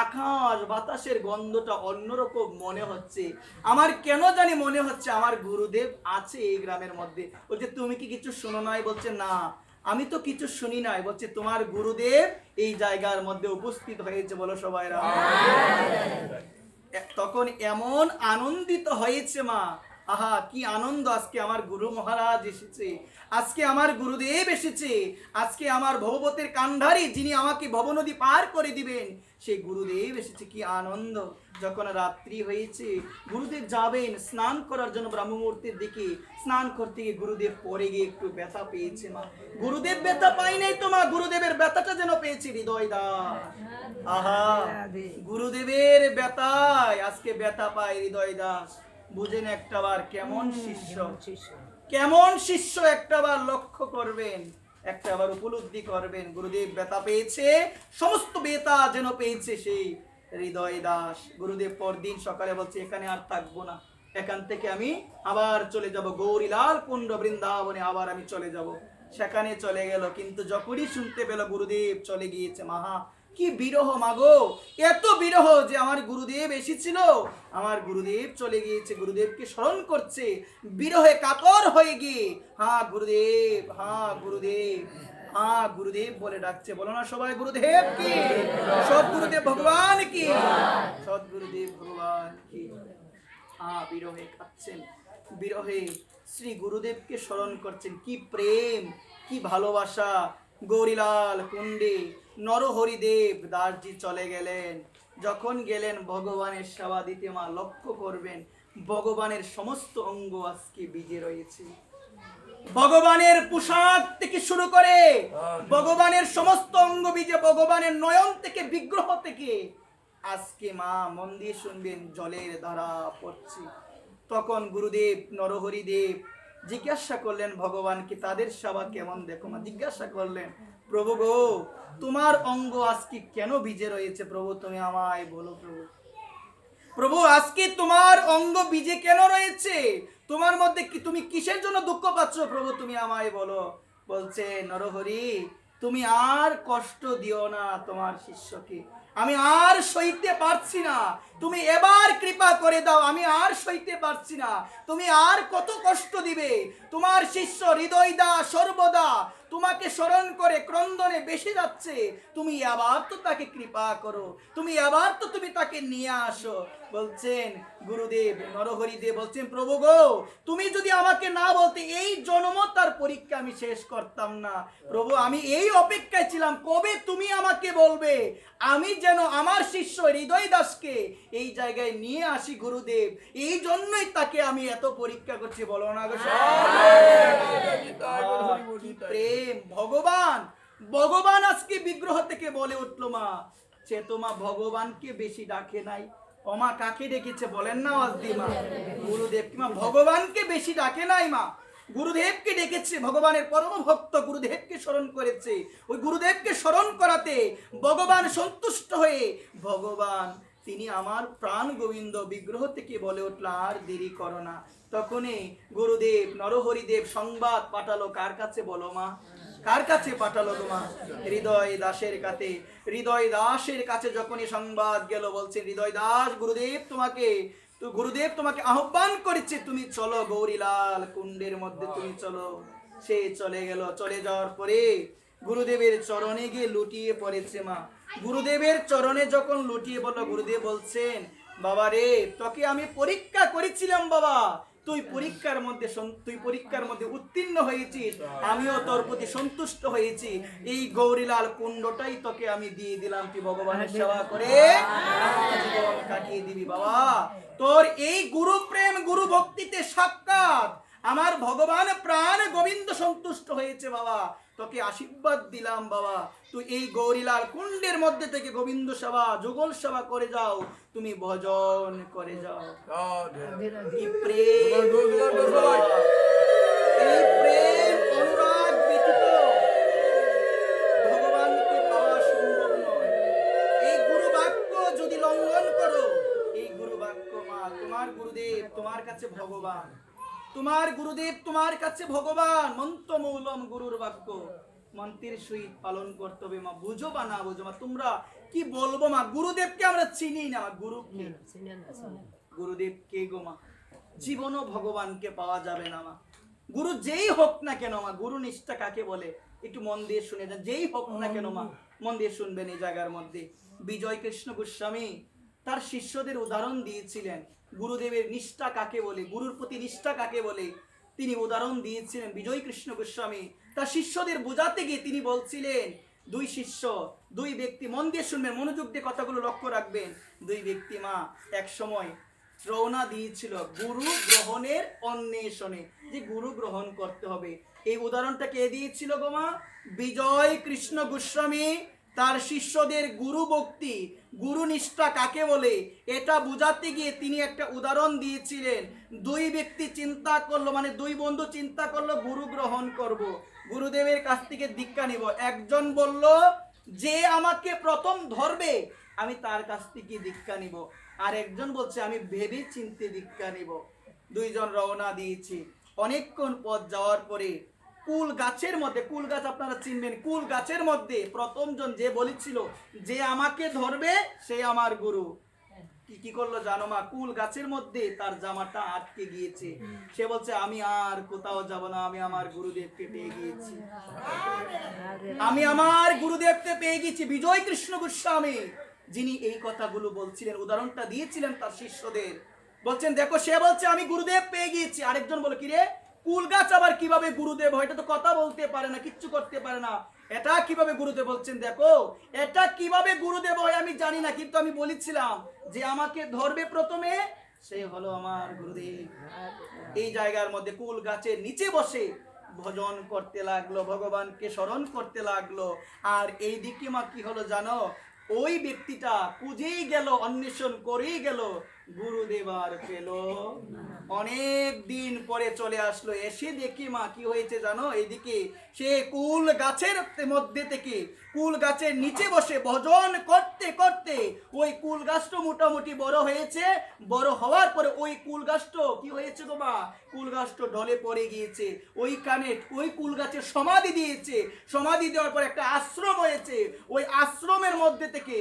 আকাশ বাতাসের গন্ধটা অন্যরকম মনে হচ্ছে, আমার কেন জানি মনে হচ্ছে আমার গুরুদেব আছে এই গ্রামের মধ্যে। বলছে তুমি কি কিছু শোনো নাই? বলছে না আমি তো কিছু শুনি নাই। বলছে তোমার গুরুদেব এই জায়গার মধ্যে উপস্থিত হয়েছে। বলো সবাই তখন এমন আনন্দিত হয়েছে মা, আহা কি আনন্দ, আজকে আমার গুরু মহারাজ এসেছে, আজকে আমার গুরুদেব এসেছে, আজকে আমার ভববতের কান্ডারি যিনি আমাকে ভবনদী পার করে দিবেন সেই গুরুদেব এসেছে, কি আনন্দ। যখন রাত্রি হয়েছে গুরুদেব যাবেন স্নান করার জন্য ব্রহ্মমূর্তির দিকে, স্নান করতে গিয়ে গুরুদেব পরে গিয়ে একটু ব্যথা পেয়েছে মা। গুরুদেব ব্যথা পাই নাই তো মা, গুরুদেবের ব্যথাটা যেন পেয়েছে হৃদয় দাস। আহা গুরুদেবের ব্যথায় আজকে ব্যথা পায় হৃদয় দাস। বুঝেন একটাবার কেমন শিষ্য, কেমন শিষ্য একটাবার লক্ষ্য করবেন, একটাবার উপলব্ধি করবেন। গুরুদেব ব্যথা পেয়েছে, সমস্ত ব্যথা যেন পেয়েছে সেই হৃদয় দাস। গুরুদেব পরদিন সকালে বলছে এখানে আর থাকবো না, এখান থেকে আমি আবার চলে যাব গৌরীলাল কুণ্ড বৃন্দাবনে, আবার আমি চলে যাব। সেখানে চলে গেল, কিন্তু যখনই শুনতে পেল গুরুদেব চলে গিয়েছে, মাহা কি বিরহ মাগো, এত বিরহ যে আমার গুরুদেব এসেছিল, আমার গুরুদেব চলে গিয়েছে, গুরুদেবকে স্মরণ করছে, বিরহে কাতর হয়ে গিয়ে হ্যাঁ গুরুদেব, হ্যাঁ গুরুদেব, হ্যাঁ গুরুদেব বলে ডাকছে। বলো না সবাই গুরুদেব কি, সৎ গুরুদেব ভগবান কি, সৎ গুরুদেব ভগবান কি। হ্যাঁ বিরহে কাঁদছেন, বিরহে শ্রী গুরুদেবকে স্মরণ করছেন। কি প্রেম, কি ভালোবাসা। গৌরীলাল কুণ্ডে নরহরিদেব দাসজি চলে গেলেন। যখন গেলেন ভগবানের সেবা দিতে, মা লক্ষ্য করবেন ভগবানের সমস্ত অঙ্গ আজকে ভিজে রয়েছে। ভগবানের পোশাক থেকে শুরু করে ভগবানের সমস্ত অঙ্গ ভিজে, ভগবানের নয়ন থেকে বিগ্রহ থেকে আজকে মা মন দিয়ে শুনবেন জলের ধারা পড়ছে। তখন গুরুদেব নরহরিদেব জিজ্ঞাসা করলেন ভগবানকে, তাদের সেবা কেমন দেখো মা। জিজ্ঞাসা করলেন, প্রভু গো তোমার অঙ্গ আজকে কেন ভিজে রয়েছে প্রভু, তুমি আমায় বলো প্রভু। প্রভু আজকে তোমার অঙ্গ ভিজে কেন রয়েছে, তোমার মধ্যে কি, তুমি কিসের জন্য দুঃখ পাচ্ছ প্রভু, তুমি আমায় বলো। বলছে নরহরি তুমি আর কষ্ট দিও না তোমার শিষ্যকে, আমি আর সইতে পারছি না, তুমি এবার কৃপা করে দাও, আমি আর সইতে পারছি না। তুমি আর কত কষ্ট দিবে, তোমার শিষ্য হৃদয় দাস সর্বদা তোমাকে স্মরণ করে ক্রন্দনে বেশি যাচ্ছে, তুমি আবার তো তাকে কৃপা করো, তুমি আবার তো তুমি তাকে নিয়ে আসো। বলছেন গুরুদেব, নরহরিদেব বলছেন, প্রভু গো, তুমি যদি আমাকে না বলতে এই জন্ম তার পরীক্ষা আমি শেষ করতাম না। প্রভু, আমি এই অপেক্ষায় ছিলাম কবে তুমি আমাকে বলবে, আমি যেন আমার শিষ্য হৃদয় দাসকে এই জায়গায় নিয়ে আসি গুরুদেব। এই জন্যই তাকে আমি এত পরীক্ষা করছি, বলো না গো। কি প্রেম! ভগবান, ভগবান আজকে বিগ্রহ থেকে বলে উঠলো, মা সে তোমা ভগবানকে বেশি ডাকে নাই। ওমা কাকে ডেকেছে বলেন না আজদি মা? গুরুদেব কি মা ভগবানকে বেশি ডাকে নাই মা, গুরুদেবকে ডেকেছে, ভগবানের পরম ভক্ত গুরুদেবকে স্মরণ করেছে। ওই গুরুদেবকে স্মরণ করাতে ভগবান সন্তুষ্ট হয়ে ভগবান তিনি আমার প্রাণ গোবিন্দ বিগ্রহ থেকে বলে উঠল, আর দেরি করো না। তখনই গুরুদেব নরহরিদেব সংবাদ পাঠালো কার কাছে বলো মা? কার কাছে পাঠালো তোমা? হৃদয় দাসের কাছে। হৃদয় দাসের কাছে যখনই সংবাদ গেল, বলছে হৃদয় দাস, গুরুদেব তোমাকে আহ্বান করেছে, তুমি চলো গৌরীলাল কুণ্ডের মধ্যে তুমি চলো। সে চলে গেল। চলে যাওয়ার পরে গুরুদেবের চরণে গিয়ে লুটিয়ে পড়েছে মা। গুরুদেবের চরণে যখন লুটিয়ে বলল, গুরুদেব বলছেন, বাবা রে, তোকে আমি পরীক্ষা করেছিলাম বাবা, তুই পরীক্ষার মধ্যে উত্তীর্ণ হয়েছিস, আমিও তোর প্রতি সন্তুষ্ট হয়েছি। এই গৌরীলাল কুণ্ডটাই তোকে আমি দিয়ে দিলাম, তুই ভগবানের সেবা করে জীবন কাটিয়ে দিবি বাবা। তোর এই গুরু প্রেম গুরু ভক্তিতে সাক্ষাৎ আমার ভগবান প্রাণ গোবিন্দ সন্তুষ্ট হয়েছে বাবা, তোকে আশীর্বাদ দিলাম বাবা, তুই এই গৌরীলাল কুণ্ডের মধ্যে থেকে গোবিন্দ সেবা যুগল সেবা করে যাও, তুমি ভজন করে যাও। কি প্রেম! এই প্রেম অনুরাগ ব্যতীত ভগবানকে পাওয়া সম্ভব নয়। এই গুরু বাক্য যদি লঙ্ঘন করো, এই গুরু বাক্য মা, তোমার গুরুদেব তোমার কাছে ভগবান, তোমার গুরুদেব তোমার কাছে ভগবান, মন্ত্রমূলম গুরুর বাক্য মন্ত্রের সহিত পালন করতে হবে মা। বুঝো বা না বুঝো মা, তোমরা কি বলবো মা? গুরুদেবকে আমরা চিনি না, গুরু কে? গুরুদেব কে গো মা? জীবনও ভগবানকে পাওয়া যাবে না মা। গুরু যেই হোক না কেন মা, গুরু নিষ্ঠা কাকে বলে একটু মন দিয়ে শুনে যান। যেই হোক না কেন মা, মন দিয়ে শুনবেন। এই জায়গার মধ্যে বিজয় কৃষ্ণ গোস্বামী তার শিষ্যদের উদাহরণ দিয়েছিলেন, গুরুদেবের নিষ্ঠা কাকে বলে, গুরুর প্রতি নিষ্ঠা কাকে বলে তিনি উদাহরণ দিয়েছিলেন। বিজয় কৃষ্ণ গোস্বামী তার শিষ্যদের বোঝাতে গিয়ে তিনি বলছিলেন, দুই শিষ্য, দুই ব্যক্তি, মন দিয়ে শুনবেন, মনোযোগ দিয়ে কথাগুলো লক্ষ্য রাখবেন। দুই ব্যক্তি মা এক সময় রওনা দিয়েছিল গুরু গ্রহণের অন্বেষণে, যে গুরু গ্রহণ করতে হবে। এই উদাহরণটা কে দিয়েছিল গো মা? বিজয় কৃষ্ণ গোস্বামী তার শিষ্যদের গুরু ভক্তি গুরু নিষ্ঠা কাকে বলে এটা বুঝাতে গিয়ে তিনি একটা উদাহরণ দিয়েছিলেন। দুই ব্যক্তি চিন্তা করলো, মানে দুই বন্ধু চিন্তা করলো গুরু গ্রহণ করব, গুরুদেবের কাছ থেকে দীক্ষা নিব। একজন বলল, যে আমাকে প্রথম ধরবে আমি তার কাছ থেকে দীক্ষা নিব। আর একজন বলছে, আমি ভেবে চিন্তে দীক্ষা নিব। দুইজন রওনা দিয়েছি। অনেকক্ষণ পথ যাওয়ার পরে কুল গাছের মধ্যে, কুল গাছ আপনারা চিনবেন, কুল গাছের মধ্যে প্রথম জন যে বলেছিল যে আমাকে ধরবে সে আমার গুরু, কি করলো জানো মা? কুল গাছের মধ্যে তার জামাটা আটকে গিয়েছে। সে বলছে, আমি আর কোথাও যাব না, আমি আমার গুরুদেবকে পেয়ে গিয়েছি, আমি আমার গুরুদেবকে পেয়ে গেছি। বিজয় কৃষ্ণ গোস্বামী যিনি এই কথাগুলো বলছিলেন, উদাহরণটা দিয়েছিলেন তার শিষ্যদের, বলছেন দেখো সে বলছে আমি গুরুদেব পেয়ে গিয়েছি। আরেকজন বলে, কি রে, কুল গাছ আবার কিভাবে গুরুদেব হয়? এটা তো কথা বলতে পারে না, কিচ্ছু করতে পারে না, এটা কিভাবে গুরুদেব? বলছেন দেখো এটা কিভাবে গুরুদেব হয় আমি জানি না, কিন্তু আমি বলেছিলাম যে আমাকে ধরবে প্রথমে সে হলো আমার গুরুদেব। এই জায়গার মধ্যে কুল গাছের নিচে বসে ভজন করতে লাগলো, ভগবানকে স্মরণ করতে লাগলো। আর এই দিকে মা কি হলো জানো? ওই ব্যক্তিটা খুঁজেই গেল, অন্বেষণ করেই গেল, গুরুদেব আর পেল। অনেক দিন পরে চলে আসলো, এসে দেখি মা কি হয়েছে জানো? এইদিকে সে কুল গাছের মধ্যে থেকে, কুল গাছের নিচে বসে ভজন করতে করতে ওই কুল গাছটা মোটামুটি বড় হয়েছে। বড় হওয়ার পরে ওই কুল গাছটা কি হয়েছে গো মা? কুল গাছটা ঢলে পড়ে গিয়েছে। ওইখানে ওই কুল গাছের সমাধি দিয়েছে। সমাধি দেওয়ার পর একটা আশ্রম হয়েছে। ওই আশ্রমের মধ্যে থেকে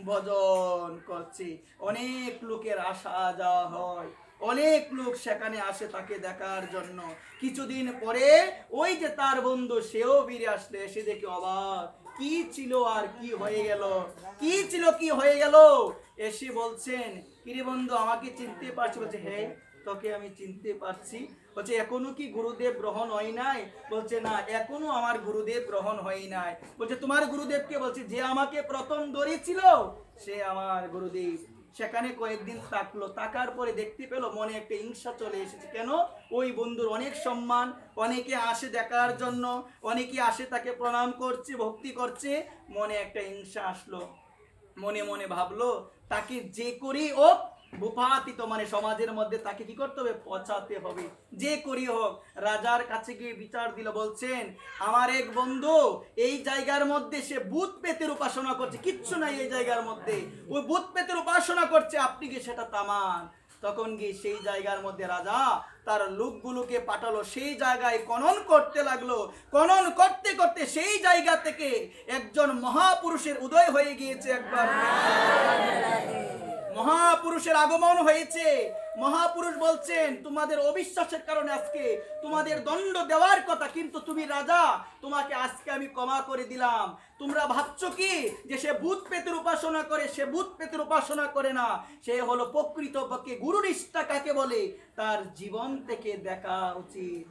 ভজন করছে। অনেক লোকের আসা যাওয়া হয়, অনেক লোক সেখানে আসে তাকে দেখার জন্য। কিছুদিন পরে ওই যে তার বন্ধু সেও ফিরে আসলে, এসে দেখে অবাক, কি ছিল আর কি হয়ে গেল, কি ছিল কি হয়ে গেল। এসে বলছেন, কিরে বন্ধু আমাকে চিনতে পারছি? বলছে হ্যাঁ তোকে আমি চিনতে পারছি। বলছে এখনো কি গুরুদেব গ্রহণ হয় নাই? বলছে না এখনো আমার গুরুদেব গ্রহণ হয় নাই। বলছে তোমার গুরুদেবকে? বলছে যে আমাকে প্রথম ধরেছিল সে আমার গুরুদেব। সেখানে কয়েকদিন থাকলো, থাকার পরে দেখতে পেলো মনে একটা হিংসা চলে এসেছে। কেন? ওই বন্ধুর অনেক সম্মান, অনেকে আসে দেখার জন্য, অনেকে আসে তাকে প্রণাম করছে, ভক্তি করছে, মনে একটা হিংসা আসলো। মনে মনে ভাবলো তাকে যে করি ও ভূপাতিত, মানে সমাজের মধ্যে তাকে কি করতে হবে? পচাতে হবে, যে করি হোক। রাজার কাছে গিয়ে বিচার দিল, বলছেন আমার এক বন্ধু এই জায়গার মধ্যে সে ভূত পেতের উপাসনা করছে, কিচ্ছু নাই এই জায়গার মধ্যে, ওই ভূত পেতের উপাসনা করছে, আপনি কি সেটা থামান। তখন গিয়ে সেই জায়গার মধ্যে রাজা তার লোকগুলোকে পাঠালো, সেই জায়গায় খনন করতে লাগলো। খনন করতে করতে সেই জায়গা থেকে একজন মহাপুরুষের উদয় হয়ে গিয়েছে। একবার মহাপুরুষের আগমন হয়েছে। মহাপুরুষ বলছেন তোমাদের অবিশ্বাসের কারণে আজকে তোমাদের দণ্ড দেওয়ার কথা, কিন্তু তুমি রাজা, তোমাকে আজকে আমি ক্ষমা করে দিলাম। তোমরা ভাবছো কি যে সে ভূত পেতের উপাসনা করে? সে ভূত পেতের উপাসনা করে না, সে হলো প্রকৃতপক্ষে গুরু নিষ্ঠা কাকে বলে তার জীবন থেকে দেখা উচিত।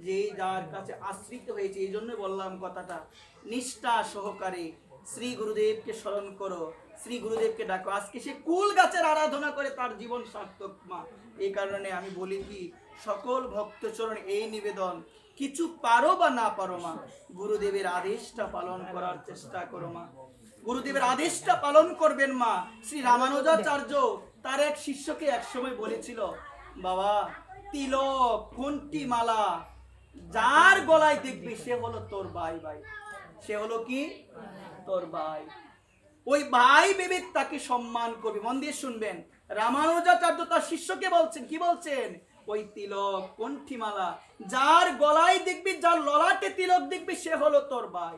যে যার কাছে আশ্রিত হয়েছে, এই জন্য বললাম কথাটা, নিষ্ঠা সহকারে শ্রী গুরুদেবকে স্মরণ করো, শ্রী গুরুদেবকে ডাকো। আজকে সে কুল গাছের আরাধনা করে তার জীবন সার্থক মা। এই কারণে আমি বলি কি, সকল ভক্তচরণ এই নিবেদন, কিছু পারো বা না পারো মা, গুরুদেবের আদেশটা পালন করার চেষ্টা করো মা। গুরুদেবের আদেশটা পালন করবেন মা। শ্রী রামানুজাচার্য তার এক শিষ্যকে একসময় বলেছিল, বাবা তিলক কোনটি মালা যার গলায় দেখবি সে হলো তোর ভাই। ভাই সে হলো কি? তোর ভাই। ওই ভাই ভেবে তাকে সম্মান করবি। মন দিয়ে শুনবেন, রামানুজাচার্য তার শিষ্যকে বলছেন, কি বলছেন? ওই তিলক কণ্ঠিমালা যার গলায় দেখবি, যার ললাটে তিলক দেখবি, সে হলো তোর ভাই,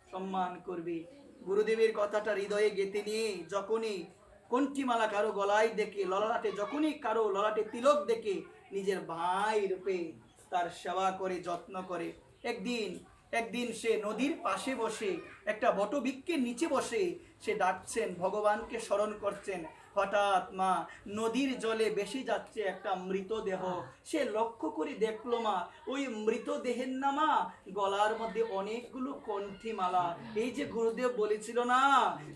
সম্মান করবি। গুরুদেবের কথাটা হৃদয়ে গেঁথে নিয়ে যখনই কণ্ঠিমালা কারো গলায় দেখে, ললাটে যখনই কারো ললাটে তিলক দেখে, নিজের ভাই রূপে তার সেবা করে, যত্ন করে। একদিন সে নদীর পাশে বসে, একটা বটবৃক্ষের নিচে বসে সে ডাকছেন, ভগবানকে স্মরণ করছেন। হঠাৎ মা নদীর জলে ভেসে যাচ্ছে একটা মৃতদেহ। সে লক্ষ্য করে দেখলো মা, ওই মৃতদেহের না মা গলার মধ্যে অনেকগুলো কণ্ঠিমালা। এই যে গুরুদেব বলেছিল না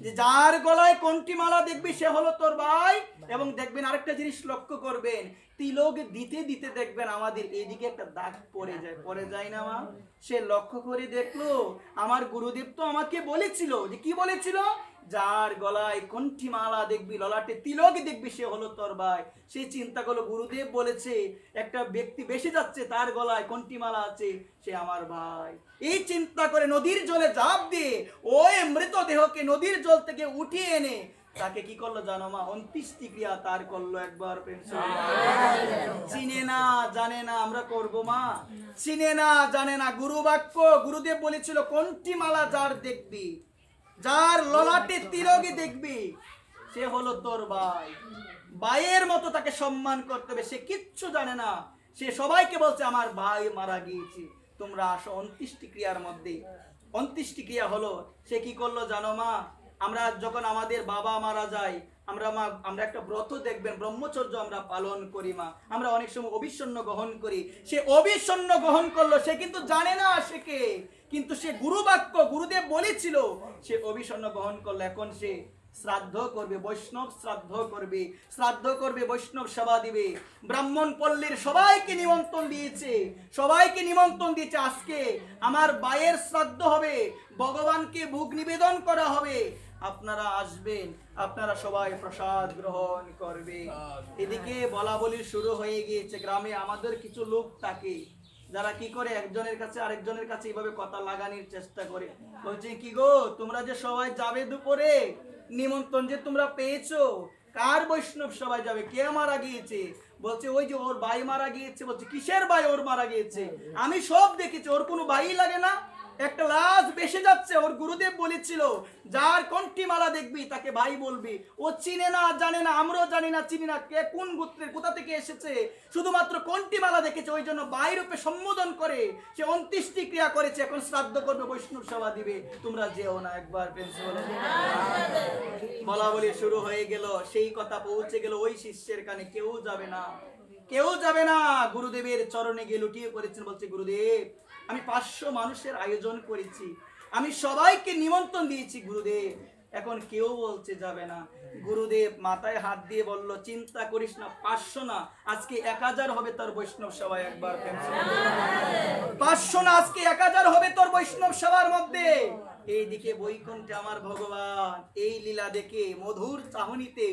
যে যার গলায় কণ্ঠিমালা দেখবি সে হলো তোর ভাই। এবং দেখবেন আরেকটা জিনিস লক্ষ্য করবেন, তিলক দিতে দিতে দেখবেন আমাদের এইদিকে একটা দাগ পড়ে যায় না মা? সে লক্ষ্য করে দেখলো, আমার গুরুদেব তো আমাকে বলেছিল, যে কি বলেছিল? যার গলায় কণ্ঠিমালা দেখবি, ললাটে তিলক দেখবি, সে হলো তোর ভাই। সে চিন্তা করলো, গুরুদেব বলেছে একটা ব্যক্তি বেশি যাচ্ছে, তার গলায় কণ্ঠিমালা আছে, সে আমার ভাই। এই চিন্তা করে নদীর জলে ঝাঁপ দিয়ে ওই মৃতদেহকে নদীর জল থেকে উঠিয়ে এনে তাকে কি করলো জানো মা? অন্ত্যেষ্টি ক্রিয়া তার করলো। একবার চিনে না জানে না আমরা করব মা? চিনে না জানে না। গুরু বাক্য, গুরুদেব বলেছিল কণ্ঠিমালা যার দেখবি, যার ললাটে তিলকে দেখবি, সে হলো তোর ভাই। ভাইয়ের মতো তাকে সম্মান করতে হবে। সে কিচ্ছু জানে না, সে সবাইকে বলছে আমার ভাই মারা গিয়েছে, তোমরা আসো অন্ত্যেষ্টি ক্রিয়ার মধ্যে। অন্ত্যেষ্টি ক্রিয়া হলো, সে কি করলো জানো মা? আমরা যখন আমাদের বাবা মারা যায়, আমরা একটা ব্রত দেখবেন, ব্রহ্মচর্য আমরা পালন করি মা। আমরা অনেক সময় অবিষণ্ণ গ্রহণ করি। সে অবিষণ্ণ গ্রহণ করলো, সে কিন্তু জানে না সে কে, কিন্তু সে গুরু বাক্য, গুরুদেব বলেছিল, সে অবিষণ্ণ গ্রহণ করলো। এখন সে শ্রাদ্ধ করবে, বৈষ্ণব শ্রাদ্ধ করবে, শ্রাদ্ধ করবে, বৈষ্ণব সেবা দিবে। ব্রাহ্মণ পল্লীর সবাইকে নিমন্ত্রণ দিয়েছে, সবাইকে নিমন্ত্রণ দিয়েছে, আজকে আমার ভাইয়ের শ্রাদ্ধ হবে, ভগবানকে ভোগ নিবেদন করা হবে, আপনারা আসবেন, আপনারা সবাই প্রসাদ গ্রহণ করবে। এদিকে বলা বলি শুরু হয়ে গিয়েছে। গ্রামে আমাদের কিছু লোক থাকে যারা কি করে, একজনের কাছে আরেকজনের কাছে এইভাবে কথা লাগানোর চেষ্টা করে। বলছে কি গো, তোমরা যে সবাই যাবে দুপুরে, নিমন্ত্রণ যে তোমরা পেয়েছো, কার বৈষ্ণব সবাই যাবে? কে মারা গিয়েছে? বলছে ওই যে ওর ভাই মারা গিয়েছে। বলছে কিসের ভাই ওর মারা গিয়েছে? আমি সব দেখেছি, ওর কোনো ভাই লাগে না। একটা লাশ ভেসে যাচ্ছে, ওর গুরুদেব বলেছিল যার কণ্ঠী মালা দেখবি তাকে ভাই বলবি। ও চিনে না, জানে না, আমরাও জানি না, চিনি না কে কোন গোত্রের, কোথা থেকে এসেছে, শুধুমাত্র কণ্ঠী মালা দেখেছে, ওই জন্য ভাই রূপে সম্বোধন করে সে অন্ত্যেষ্টি ক্রিয়া করেছে, এখন শ্রাদ্ধ করবে, বৈষ্ণব সেবা দিবে, তোমরা যেও না। একবার প্রিন্সিপাল বলা বলি শুরু হয়ে গেল, সেই কথা পৌঁছে গেল ওই শিষ্যের কানে, কেউ যাবে না, কেউ যাবে না। গুরুদেবের চরণে গিয়ে লুটিয়ে পড়েছেন, বলছে গুরুদেব আমি 500 মানুষের আয়োজন করেছি, আমি সবাইকে নিমন্ত্রণ দিয়েছি গুরুদেব, এখন কেউ বলছে যাবে না। গুরুদেব মাথায় হাত দিয়ে বলল চিন্তা করিস না, 500 না আজকে 1000 হবে তোর বৈষ্ণব সবাই। একবার 500 না আজকে 1000 হবে তোর বৈষ্ণব সবার মধ্যে। এইদিকে বৈকুণ্ঠে আমার ভগবান এই লীলা দেখে মধুর চাহনিতে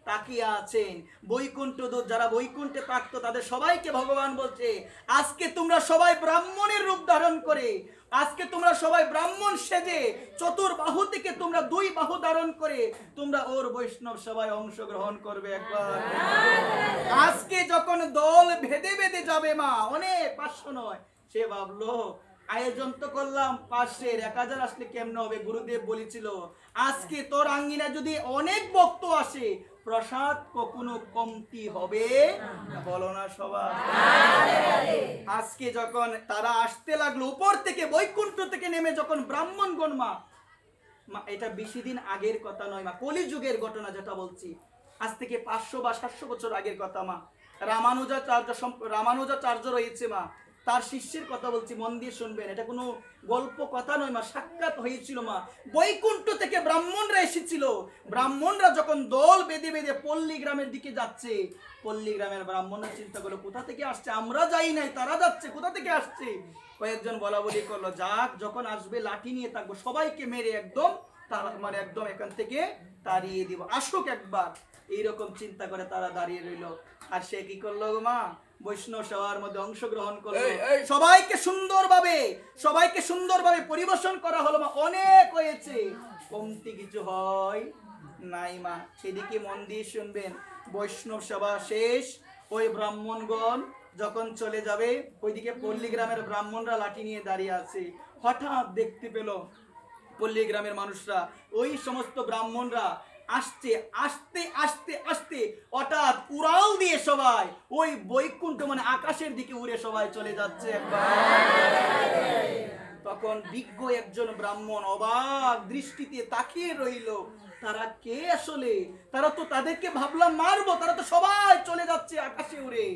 তাকিয়ে আছেন। বৈকুণ্ঠ দূত যারা বৈকুণ্ঠে থাকতো তাদের সবাইকে ভগবান বলছে আজকে তোমরা সবাই ব্রাহ্মণের রূপ ধারণ করে, আজকে তোমরা সবাই ব্রাহ্মণ সেজে চতুর্বাহু থেকে তোমরা 2 বাহু ধারণ করে তোমরা ওর বৈষ্ণব সভায় অংশগ্রহণ করবে। একবার আজকে যখন দল ভেদে ভেদে যাবে মা, অনেক 500 নয়, সে ভাবলো আয়োজন তো করলাম 500, 1000 আসলে কেমন হবে। গুরুদেব বলেছিল আজকে তোর আঙ্গিনা যদি অনেক ভক্ত আসে প্রসাদ কখনো কমতি হবে বলো না সবাই। আজকে যখন তারা আসতে লাগলো উপর থেকে, বৈকুণ্ঠ থেকে নেমে, যখন ব্রাহ্মণগণ মা, এটা বেশি দিন আগের কথা নয় মা, কলিযুগের ঘটনা যেটা বলছি, আজ থেকে 500 বা 700 বছর আগের কথা মা। রামানুজাচার্য রয়েছে মা, তার শিষ্যের কথা বলছি, মন দিয়ে শুনবেন, এটা কোনো গল্প কথা নয় মা, সাক্ষাৎ হয়েছিল মা। বৈকুণ্ঠ থেকে ব্রাহ্মণরা এসেছিল, ব্রাহ্মণরা যখন দল বেঁধে বেঁধে পল্লী গ্রামের দিকে যাচ্ছে, পল্লী গ্রামের ব্রাহ্মণরা চিন্তা করলো কোথা থেকে আসছে, আমরা যাই নাই তারা যাচ্ছে, কোথা থেকে আসছে। কয়েকজন বলা বলি করলো যাক যখন আসবে লাঠি নিয়ে থাকবো, সবাইকে মেরে একদম মানে একদম এখান থেকে তাড়িয়ে দিব, আসুক একবার। এইরকম চিন্তা করে তারা দাঁড়িয়ে রইল। আর সে কি করলো গো মা, বৈষ্ণব সেবার মধ্যে অংশগ্রহণ করলো, সবাইকে সুন্দরভাবে পরিবেশন করা হলো মা। অনেক হয়েছে, কমতি কিছু হয় নাই মা। সেদিকে মন দিয়ে শুনবেন, বৈষ্ণব সেবা শেষ, ওই ব্রাহ্মণগণ যখন চলে যাবে, ওইদিকে পল্লী গ্রামের ব্রাহ্মণরা লাঠি নিয়ে দাঁড়িয়ে আছে। হঠাৎ দেখতে পেল পল্লী গ্রামের মানুষরা, ওই সমস্ত ব্রাহ্মণরা আসছে, আস্তে আস্তে আস্তে হঠাৎ উড়াল দিয়ে সবাই ওই বৈকুণ্ঠ মানে আকাশের দিকে উড়ে সবাই চলে যাচ্ছে। তখন বিজ্ঞ একজন ব্রাহ্মণ অবাক দৃষ্টিতে তাকিয়ে রইল, তারা কে আসলে? তারা তো তাদেরকে ভাবলাম মারবো, তারা তো সবাই চলে যাচ্ছে আকাশে উড়ে।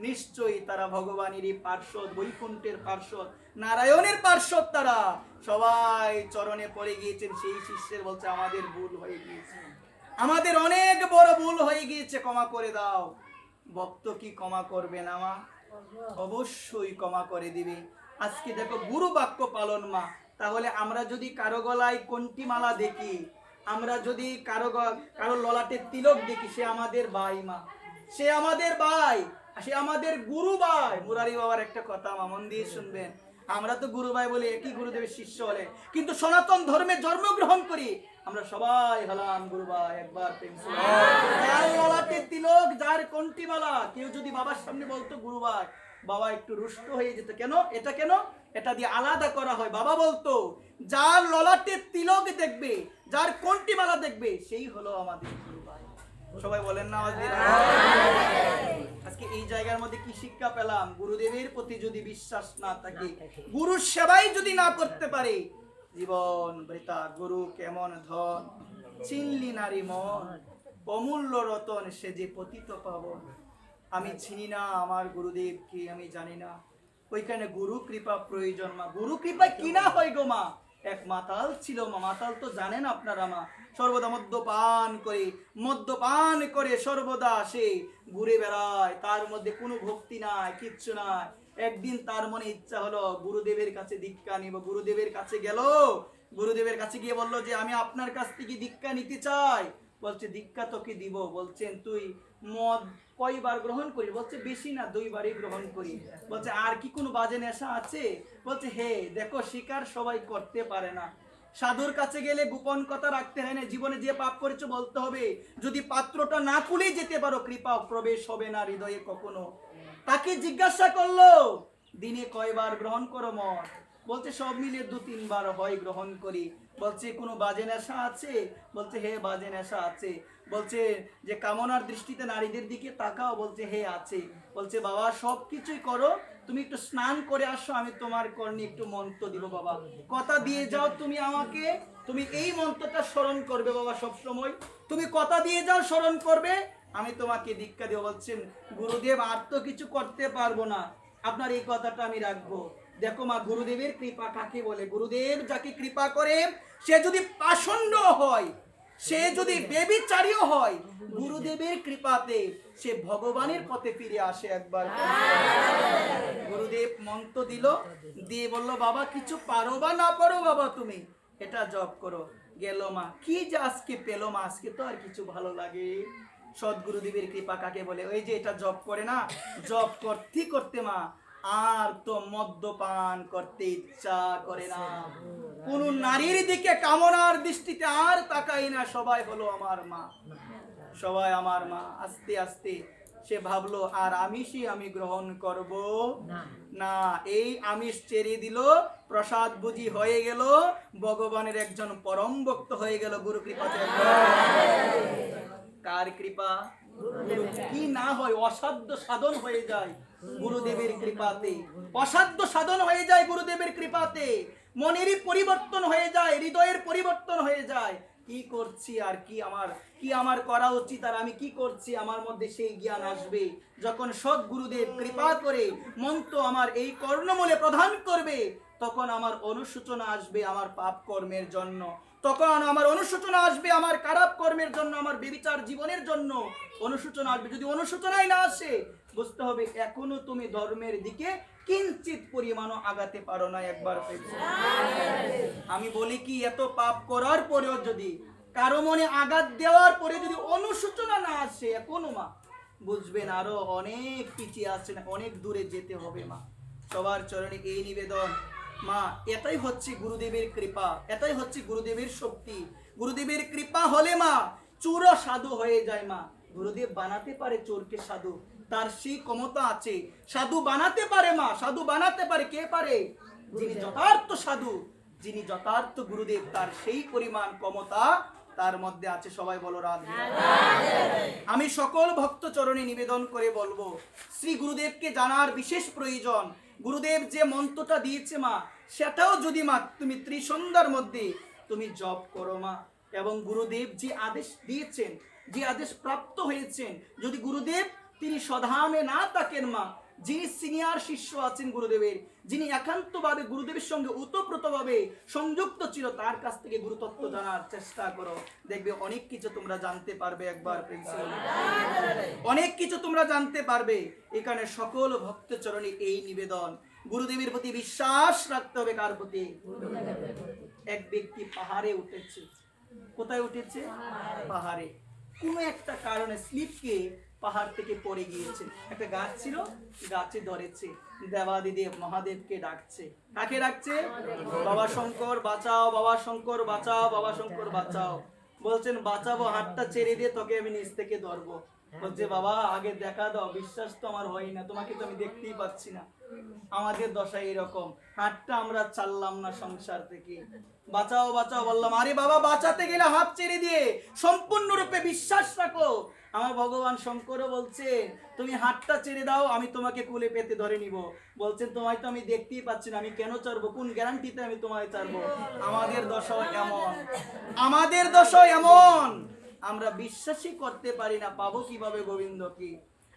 নিশ্চয়ই তারা ভগবানেরই পার্শ্বদ, বৈকুণ্ঠের পার্শ্বদ, নারায়ণের পার্শ্বদ, তারা সবাই চরণে পড়ে গিয়েছেন। সেই শিষ্যের বলছে আমাদের ভুল হয়ে গিয়েছে, আমাদের অনেক বড় ভুল হয়ে গিয়েছে, ক্ষমা করে দাও। ভক্ত কি ক্ষমা করবে না মা? অবশ্যই ক্ষমা করে দিবে। আজকে দেখো গুরু বাক্য পালন মা, তাহলে আমরা যদি কারো গলায় কণ্ঠী মালা দেখি, আমরা যদি কারো ললাটে তিলক দেখি, সে আমাদের ভাই মা, সে আমাদের ভাই, সে আমাদের গুরু ভাই। মুরারি বাবার একটা কথা মা, মন দিয়ে শুনবেন, আমরা তো গুরু ভাই বলে একই গুরুদেবের শিষ্য হলে, কিন্তু সনাতন ধর্মে জন্মগ্রহণ করি আমরা সবাই হলাম গুরু ভাই। একবার যার ললাটে তিলক, যার কণ্ঠী মালা, কেউ যদি বাবার সামনে বলতো গুরু ভাই, বাবা একটু রুষ্ট হয়ে যেত, কেন এটা, কেন এটা দিয়ে আলাদা করা হয়। বাবা বলতো যার ললাটে তিলক দেখবে, যার কণ্ঠী মালা দেখবে, সেই হলো আমাদের গুরু ভাই। সবাই বলেন না আজকে এই জায়গার মধ্যে কি শিক্ষা পেলাম? গুরুদেবের প্রতি যদি বিশ্বাস না থাকে, গুরুর সেবাই যদি না করতে পারে, জীবন বৃথা। গুরু কেমন ধন, চিনলি নারী মন, অমূল্য রতন সে যে পতিত পাবন। আমি চিনি না আমার গুরুদেব কি, আমি জানি না, ওইখানে গুরু কৃপা প্রয়োজন মা। গুরু কৃপা কি না হয় গো মা? এক মাতাল ছিল মা, মাতাল তো জানেন আপনারা মা, সর্বদা মদ্যপান করে সর্বদা সে ঘুরে বেড়ায়, তার মধ্যে কোনো ভক্তি নাই, কিচ্ছু নাই। একদিন তার মনে ইচ্ছা হলো গুরুদেবের কাছে দীক্ষা নিব। গুরুদেবের কাছে গেল, গুরুদেবের কাছে গিয়ে বলল যে আমি আপনার কাছ থেকে দীক্ষা নিতে চাই। বলছে দীক্ষা তোকে দিব। বলছেন তুই মদ কয়বার গ্রহণ করি? বলছে বেশি না, 2 বারই গ্রহণ করি। বলছে আর কি কোনো বাজে নেশা আছে? বলছে হে দেখো, স্বীকার সবাই করতে পারে না, সাধুর কাছে গেলে গোপন কথা রাখতে হয় না, জীবনে যে পাপ করেছো বলতে হবে। যদি পাত্রটা না খুলে যেতে পারো, কৃপা প্রবেশ হবে না হৃদয়ে কখনো। তাকে জিজ্ঞাসা করলো দিনে কয়বার গ্রহণ করো মদ? বলছে সব মিলে 2-3 বার হয় গ্রহণ করি। বলছে কোনো বাজে নেশা আছে? বলছে হে বাজে নেশা আছে। বলছে যে কামনার দৃষ্টিতে নারীদের দিকে তাকাও? বলছে হে আছে। বলছে বাবা সব কিছুই করো, তুমি একটু স্নান করে আসো, আমি তোমার কর্ণে একটু মন্ত্র দিব বাবা। কথা দিয়ে যাও তুমি আমাকে, তুমি এই মন্ত্রটা স্মরণ করবে বাবা সব সময়। তুমি কথা দিয়ে যাও স্মরণ করবে, আমি তোমাকে দীক্ষা দেব। বলছেন গুরুদেব আর তো কিছু করতে পারবো না, আপনার এই কথাটা আমি রাখবো। দেখো মা, গুরুদেবের কৃপা কাকে বলে? গুরুদেব যাকে কৃপা করে সে যদি পাষণ্ড হয়, সে যদি বেবিচারীও হয়, গুরুদেবের কৃপাতে সে ভগবানের পথে ফিরে আসে একবার। গুরুদেব মন্ত্র দিল, দিয়ে বলল বাবা কিছু পারো বা না পারো বাবা তুমি এটা জপ করো। গেল মা, কি যে আজকে পেলো মা, আজকে তো আর কিছু ভালো লাগে। সদ্গুরুদেবের কৃপা কাকে বলে? ওই যে এটা জপ করে না, জপ করতে করতে মা আর তো মদ্যপান করতে ইচ্ছা করে না, কোন নারীর দিকে কামনার দৃষ্টিতে আর তাকাই না, সবাই হলো আমার মা, সবাই আমার মা। আস্তে আস্তে সে ভাবলো আর আমিষই আমি গ্রহণ করব না। এই আমিষ ছেড়ে দিল, প্রসাদ বুঝি হয়ে গেল, ভগবানের একজন পরম ভক্ত হয়ে গেল গুরু কৃপাতে। কার কৃপা? কি না হয় অসাধ্য সাধন হয়ে যায় গুরুদেবের কৃপাতে, অসাধ্য সাধন হয়ে যায় গুরুদেবের কৃপাতে। মনেরই পরিবর্তন হয়ে যায়, হৃদয়ের পরিবর্তন হয়ে যায়। কি করছি আর কি আমার করা উচিত আর আমি কি করছি, আমার মধ্যে সেই জ্ঞান আসবে যখন সৎ গুরুদেব কৃপা করে মন্ত্র আমার এই কর্ণমূলে প্রদান করবে। তখন আমার অনুশোচনা আসবে আমার পাপ কর্মের জন্য, তখন আমার অনুশোচনা আসবে আমার খারাপ কর্মের জন্য, আমার বেবিচার জীবনের জন্য অনুশোচনা আসবে। যদি অনুশোচনাই না আসে, বুঝতে হবে এখনো তুমি ধর্মের দিকে কিঞ্চিত পরিমাণও আগাতে পারো না একবার। আমি বলি কি, এত পাপ করার পরেও যদি কারো মনে আঘাত দেওয়ার পরে যদি অনুশোচনা না আসে এখনো মা, বুঝবেন আরো অনেক পিছিয়ে আছেন, অনেক দূরে যেতে হবে মা। সবার চরণে এই নিবেদন মা, এটাই হচ্ছে গুরুদেবের কৃপা, এটাই হচ্ছে গুরুদেবের শক্তি। গুরুদেবের কৃপা হলে মা চোর সাধু হয়ে যায় মা। গুরুদেব বানাতে পারে চোরকে সাধু, তার সেই ক্ষমতা আছে। সাধু বানাতে পারে মা, সাধু বানাতে পারে। কে পারে? যিনি যথার্থ সাধু, যিনি যথার্থ গুরুদেব, তার সেই পরিমাণ ক্ষমতা তার মধ্যে আছে। সবাই বলো রাধে। আমি সকল ভক্ত চরণে নিবেদন করে বলবো, শ্রী গুরুদেবকে জানার বিশেষ প্রয়োজন। গুরুদেব যে মন্ত্রটা দিয়েছে মা, সেটাও যদি মা তুমি ত্রিসন্ধ্যার মধ্যে তুমি জপ করো মা, এবং গুরুদেব যে আদেশ দিয়েছেন, যে আদেশ প্রাপ্ত হয়েছেন, যদি গুরুদেব তিনি স্বধামে না থাকেন মা, যিনি সিনিয়র শিষ্য আছেন গুরুদেবের, যিনি একান্তভাবে গুরুদেবের সঙ্গে ওতপ্রোতভাবে সংযুক্ত ছিল, তার কাছ থেকে গুরুতত্ত্ব জানার চেষ্টা করো, দেখবে অনেক কিছু তোমরা জানতে পারবে। একবার অনেক কিছু তোমরা জানতে পারবে। এখানে সকল ভক্ত চরণে এই নিবেদন, গুরুদেবের প্রতি বিশ্বাস রাখতে হবে। কার প্রতি? এক ব্যক্তি পাহাড়ে উঠেছে। কোথায় উঠেছে? পাহাড়ে। কোনো একটা কারণে স্লিপকে পাহাড় থেকে পড়ে গিয়েছে। একটা গাছ ছিল, গাছে ধরেছে, দেবাদিদেব মহাদেবকে ডাকছে। কাকে ডাকছে? বাবা শঙ্কর বাঁচাও, বাবা শঙ্কর বাঁচাও, বাবা শঙ্কর বাঁচাও। বলছেন বাঁচাবো, হাতটা ছেড়ে দিয়ে তোকে আমি নিচ থেকে ধরবো। বলছে বাবা আগে দেখা দাও, বিশ্বাস তো আমার হয় না, তোমাকে তো আমি দেখতেই পাচ্ছি না। আমাদের দশা এরকম, হাতটা আমরা চাললাম না সংসার থেকে। বাঁচাও বাঁচাও বললাম, আরে বাবা বাঁচাতে গেলে হাত ছেড়ে দিয়ে সম্পূর্ণরূপে বিশ্বাস রাখো। আমার ভগবান শঙ্করও বলছে তুমি হাতটা ছেড়ে দাও, আমি তোমাকে কুলে পেতে ধরে নিব। বলছেন তোমায় তো আমি দেখতেই পাচ্ছি না, আমি কেন চারবো? কোন গ্যারান্টিতে আমি তোমায় চারবো? আমাদের দশা এমন, আমাদের দশা এমন, আমরা বিশ্বাসই করতে পারি না, পাবো কিভাবে গোবিন্দ কি?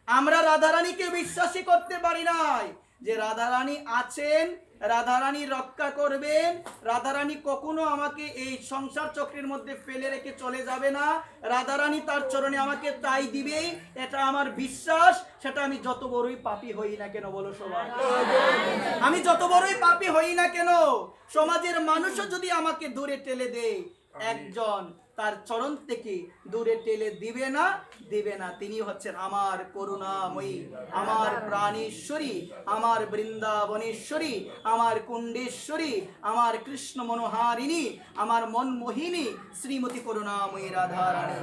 আমরা রাধারানীকে বিশ্বাসই করতে পারি নাই যে রাধারানী আছেন, রাধারানী রক্ষা করবেন, রাধারানী কখনো আমাকে এই সংসার চক্রের মধ্যে ফেলে রেখে চলে যাবে না, রাধারানী তার চরণে আমাকে তাই দিবেই, এটা আমার বিশ্বাস। সেটা আমি যত বড়ই পাপী হই না কেন, বলো সবাই, আমি যত বড়ই পাপী হই না কেন, সমাজের মানুষও যদি আমাকে দূরে ঠেলে দেয়, একজন তার চরণ থেকে দূরে ঠেলে দিবে না, দিবে না। তিনি হচ্ছেন আমার করুণাময়ী, আমার প্রাণেশ্বরী, আমার বৃন্দাবনেশ্বরী, আমার কুণ্ডেশ্বরী, আমার কৃষ্ণ মনোহারিণী, আমার মনমোহিনী শ্রীমতী করুণাময়ী রাধারানী।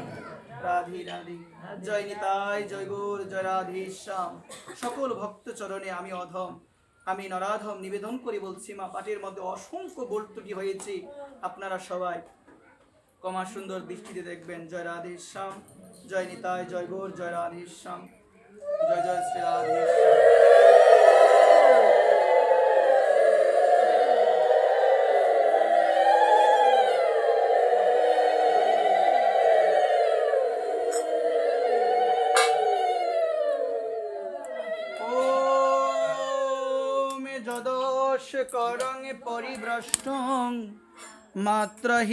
রাধে রাধে। জয় নিতাই, জয় গৌর, জয় রাধে শ্যাম। সকল ভক্ত চরণে আমি অধম আমি নরাধম নিবেদন করে বলছি মা, পাঠের মধ্যে অসংখ্য ভুল ত্রুটি হয়েছে, আপনারা সবাই ক্ষমা সুন্দর দৃষ্টিতে দেখবেন। জয় রাধে শ্যাম, জয় নিতাই, জয় গৌর, জয় রাধে শ্যাম, জয় জয় শ্রী রাধে শ্যাম। যদোষ করং পরিভ্রষ্টং মাত্রহি